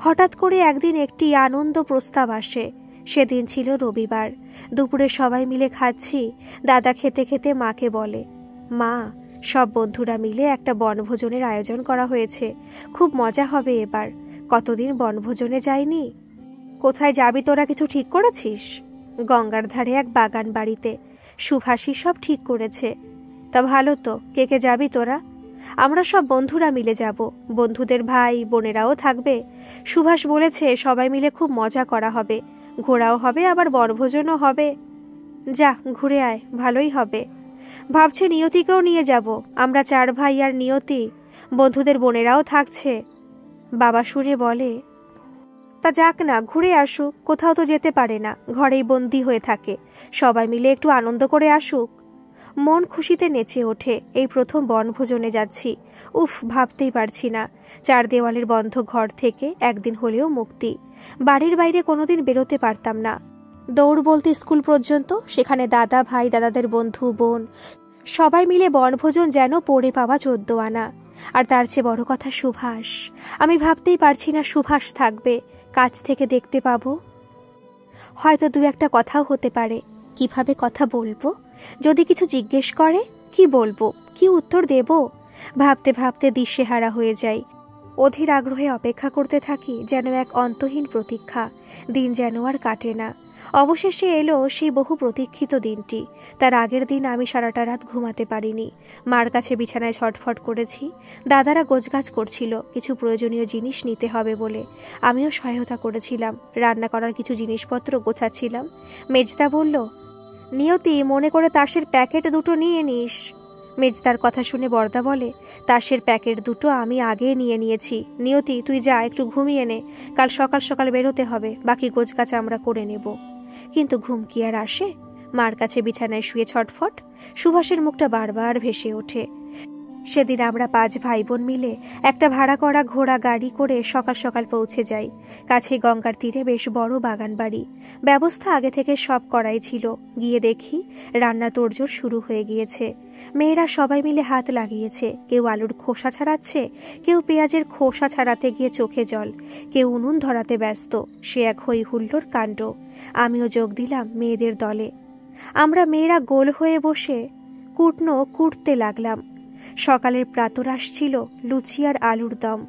হঠাৎ করে একদিন একটি আনন্দ প্রস্তাব আসে। সেদিন ছিল রবিবার। দুপুরে সবাই মিলে খাচ্ছি। দাদা খেতে খেতে মাকে বলে, মা, সব বন্ধুরা মিলে একটা বনভোজনের আয়োজন করা হয়েছে, খুব মজা হবে এবার। কতদিন বনভোজনে যাইনি। কোথায় যাবি তোরা, কিছু ঠিক করেছিস? গঙ্গার ধারে এক বাগান বাড়িতে। সুভাষই সব ঠিক করেছে। তা ভালো তো, কে কে যাবি তোরা? আমরা সব বন্ধুরা মিলে যাব। বন্ধুদের ভাই বোনেরাও থাকবে। সুভাষ বলেছে সবাই মিলে খুব মজা করা হবে, ঘোরাও হবে, আবার বনভোজনও হবে। যা ঘুরে আয়, ভালোই হবে। ভাবছে নিয়তিকেও নিয়ে যাব। আমরা 4 ভাই আর নিয়তি, বন্ধুদের বোনেরাও থাকছে। বাবা সুরে বলে, তা যাক না, ঘুরে আসুক। কোথাও তো যেতে পারে না, ঘরেই বন্দি হয়ে থাকে। সবাই মিলে একটু আনন্দ করে আসুক। মন খুশিতে নেচে ওঠে। এই প্রথম বনভোজনে যাচ্ছি। উফ, ভাবতেই পারছি না। 4 দেওয়ালের বন্ধ ঘর থেকে একদিন হলেও মুক্তি। বাড়ির বাইরে কোনোদিন বেরোতে পারতাম না। দৌড় বলতে স্কুল পর্যন্ত, সেখানে দাদা ভাই, দাদাদের বন্ধু বোন, সবাই মিলে বনভোজন যেন পড়ে পাওয়া 14 আনা। আর তার চেয়ে বড় কথা সুভাষ। আমি ভাবতেই পারছি না সুভাষ থাকবে, কাছ থেকে দেখতে পাবো। হয়তো 2-1 কথাও হতে পারে। কিভাবে কথা বলবো? যদি কিছু জিজ্ঞেস করে কি বলবো, কি উত্তর দেব? ভাবতে ভাবতে দিশেহারা হয়ে যাই। অধীর আগ্রহে অপেক্ষা করতে থাকি, যেন এক অন্তহীন প্রতীক্ষা। দিন যেন আর কাটে না। অবশেষে এলো সেই বহু প্রতীক্ষিত দিনটি। তার আগের দিন আমি সারাটা রাত ঘুমাতে পারিনি। মার কাছে বিছানায় ছটফট করেছি। দাদারা গোছগাছ করছিল, কিছু প্রয়োজনীয় জিনিস নিতে হবে বলে। আমিও সহায়তা করেছিলাম। রান্না করার কিছু জিনিসপত্র গোছাচ্ছিলাম। মেজদা বলল, নিয়তি, মনে করে তাসের প্যাকেট 2 নিয়ে নিস। মেজদার কথা শুনে বরদা বলে, তাসের প্যাকেট 2 আমি আগে নিয়ে নিয়েছি। নিয়তি, তুই যা, একটু ঘুমিয়ে নে। কাল সকাল সকাল বেরোতে হবে, বাকি গোছগাছ আমরা করে নেব। কিন্তু ঘুম কি আর আসে? মার কাছে বিছানায় শুয়ে ছটফট। সুভাষের মুখটা বারবার ভেসে ওঠে। সেদিন আমরা 5 ভাই বোন মিলে একটা ভাড়া করা ঘোড়া গাড়ি করে সকাল সকাল পৌঁছে যাই। কাছে গঙ্গার তীরে বেশ বড় বাগান বাড়ি। ব্যবস্থা আগে থেকে সব করাই ছিল। গিয়ে দেখি রান্না তোড়জোড় শুরু হয়ে গিয়েছে। মেয়েরা সবাই মিলে হাত লাগিয়েছে। কেউ আলুর খোসা ছাড়াচ্ছে, কেউ পেঁয়াজের খোসা ছাড়াতে গিয়ে চোখে জল, কেউ উনুন ধরাতে ব্যস্ত। সে এক হই হুল্লোড় কাণ্ড। আমিও যোগ দিলাম মেয়েদের দলে। আমরা মেয়েরা গোল হয়ে বসে কুটনো কুটতে লাগলাম। সকালের প্রাতরাশ ছিল লুচি আর আলুর দম।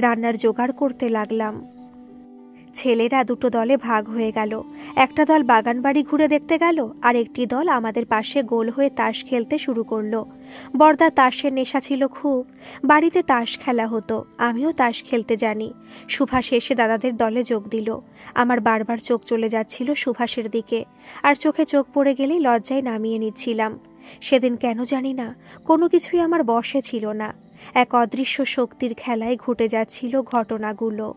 রান্নার জোগাড় করতে লাগলাম। ছেলেরা দুটো দলে ভাগ হয়ে গেল। একটা দল বাগান বাড়ি ঘুরে দেখতে গেল, আর একটি দল আমাদের পাশে গোল হয়ে তাস খেলতে শুরু করলো। বর্দা তাসের নেশা ছিল খুব। বাড়িতে তাস খেলা হতো, আমিও তাস খেলতে জানি। সুভাষ এসে দাদাদের দলে যোগ দিল। আমার বারবার চোখ চলে যাচ্ছিল সুভাষের দিকে, আর চোখে চোখ পড়ে গেলেই লজ্জায় নামিয়ে নিচ্ছিলাম। সেদিন কেন জানি না কোনো কিছুই আমার বশে ছিল না। এক অদৃশ্য শক্তির খেলায় ঘটে যাচ্ছিল ঘটনাগুলো।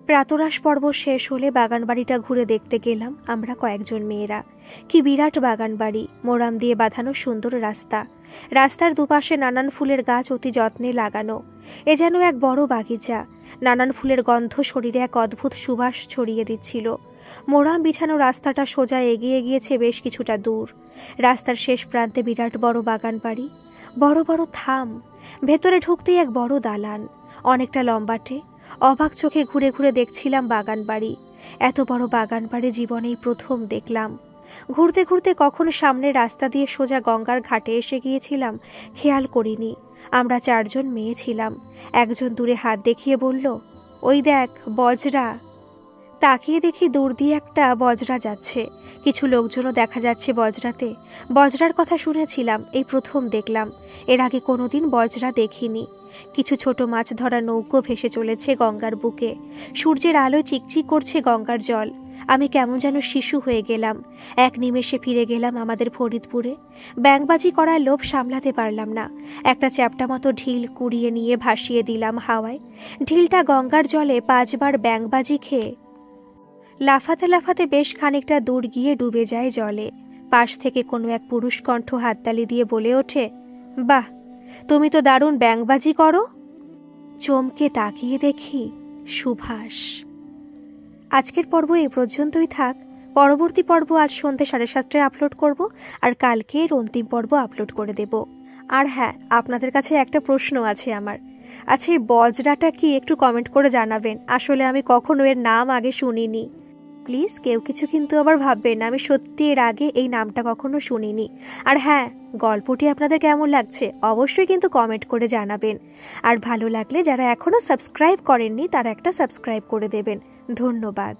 প্রাতরাশ পর্ব শেষ হলে বাগান বাড়িটা ঘুরে দেখতে গেলাম আমরা কয়েকজন মেয়েরা। কি বিরাট বাগান বাড়ি! মোরাম দিয়ে বাঁধানো সুন্দর রাস্তা। রাস্তার দুপাশে নানান ফুলের গাছ অতি যত্নে লাগানো। এ যেন এক বড় বাগিচা। নানান ফুলের গন্ধ শরীরে এক অদ্ভুত সুবাস ছড়িয়ে দিচ্ছিল। মোরাম বিছানো রাস্তাটা সোজা এগিয়ে গিয়েছে বেশ কিছুটা দূর। রাস্তার শেষ প্রান্তে বিরাট বড় বাগান বাড়ি, বড় বড় থাম। ভেতরে ঢুকতেই এক বড় দালান, অনেকটা লম্বাটে। অবাক চোখে ঘুরে ঘুরে দেখছিলাম বাগান বাড়ি। এত বড় বাগান বাড়ি জীবনেই প্রথম দেখলাম। ঘুরতে ঘুরতে কখন সামনের রাস্তা দিয়ে সোজা গঙ্গার ঘাটে এসে গিয়েছিলাম খেয়াল করিনি। আমরা 4 জন মেয়ে ছিলাম। একজন দূরে হাত দেখিয়ে বলল, ওই দেখ বজরা। তাকিয়ে দেখি দূর দিয়ে একটা বজরা যাচ্ছে। কিছু লোকজনও দেখা যাচ্ছে বজরাতে। বজরার কথা শুনেছিলাম, এই প্রথম দেখলাম। এর আগে কোনোদিন বজরা দেখিনি। কিছু ছোট মাছ ধরা নৌকো ভেসে চলেছে গঙ্গার বুকে। সূর্যের আলোয় চিকচিক করছে গঙ্গার জল। আমি কেমন যেন শিশু হয়ে গেলাম। এক নিমেষে ফিরে গেলাম আমাদের ফরিদপুরে। ব্যাঙবাজি করার লোভ সামলাতে পারলাম না। একটা চ্যাপ্টা মতো ঢিল কুড়িয়ে নিয়ে ভাসিয়ে দিলাম হাওয়ায়। ঢিলটা গঙ্গার জলে 5 বার ব্যাঙবাজি খেয়ে লাফাতে লাফাতে বেশ খানিকটা দূর গিয়ে ডুবে যায় জলে। পাশ থেকে কোনো এক পুরুষ কণ্ঠ হাততালি দিয়ে বলে ওঠে, বাহ, তুমি তো দারুণ ব্যাঙবাজি করো। চমকে তাকিয়ে দেখি সুভাষ। আজকের পর্ব এই পর্যন্তই থাক। পরবর্তী পর্ব আজ সন্ধ্যে 7:30টায় আপলোড করব, আর কালকে এর অন্তিম পর্ব আপলোড করে দেব। আর হ্যাঁ, আপনাদের কাছে একটা প্রশ্ন আছে আমার। আচ্ছা, এই বজরাটা কি একটু কমেন্ট করে জানাবেন। আসলে আমি কখনো এর নাম আগে শুনিনি। প্লিজ কেউ কিছু কিন্তু আবার ভাববেন, আমি সত্যি এর আগে এই নামটা কখনো শুনিনি। আর হ্যাঁ, গল্পটি আপনাদের কেমন লাগছে অবশ্যই কিন্তু কমেন্ট করে জানাবেন। আর ভালো লাগলে যারা এখনো সাবস্ক্রাইব করেননি তারা একটা সাবস্ক্রাইব করে দেবেন। ধন্যবাদ।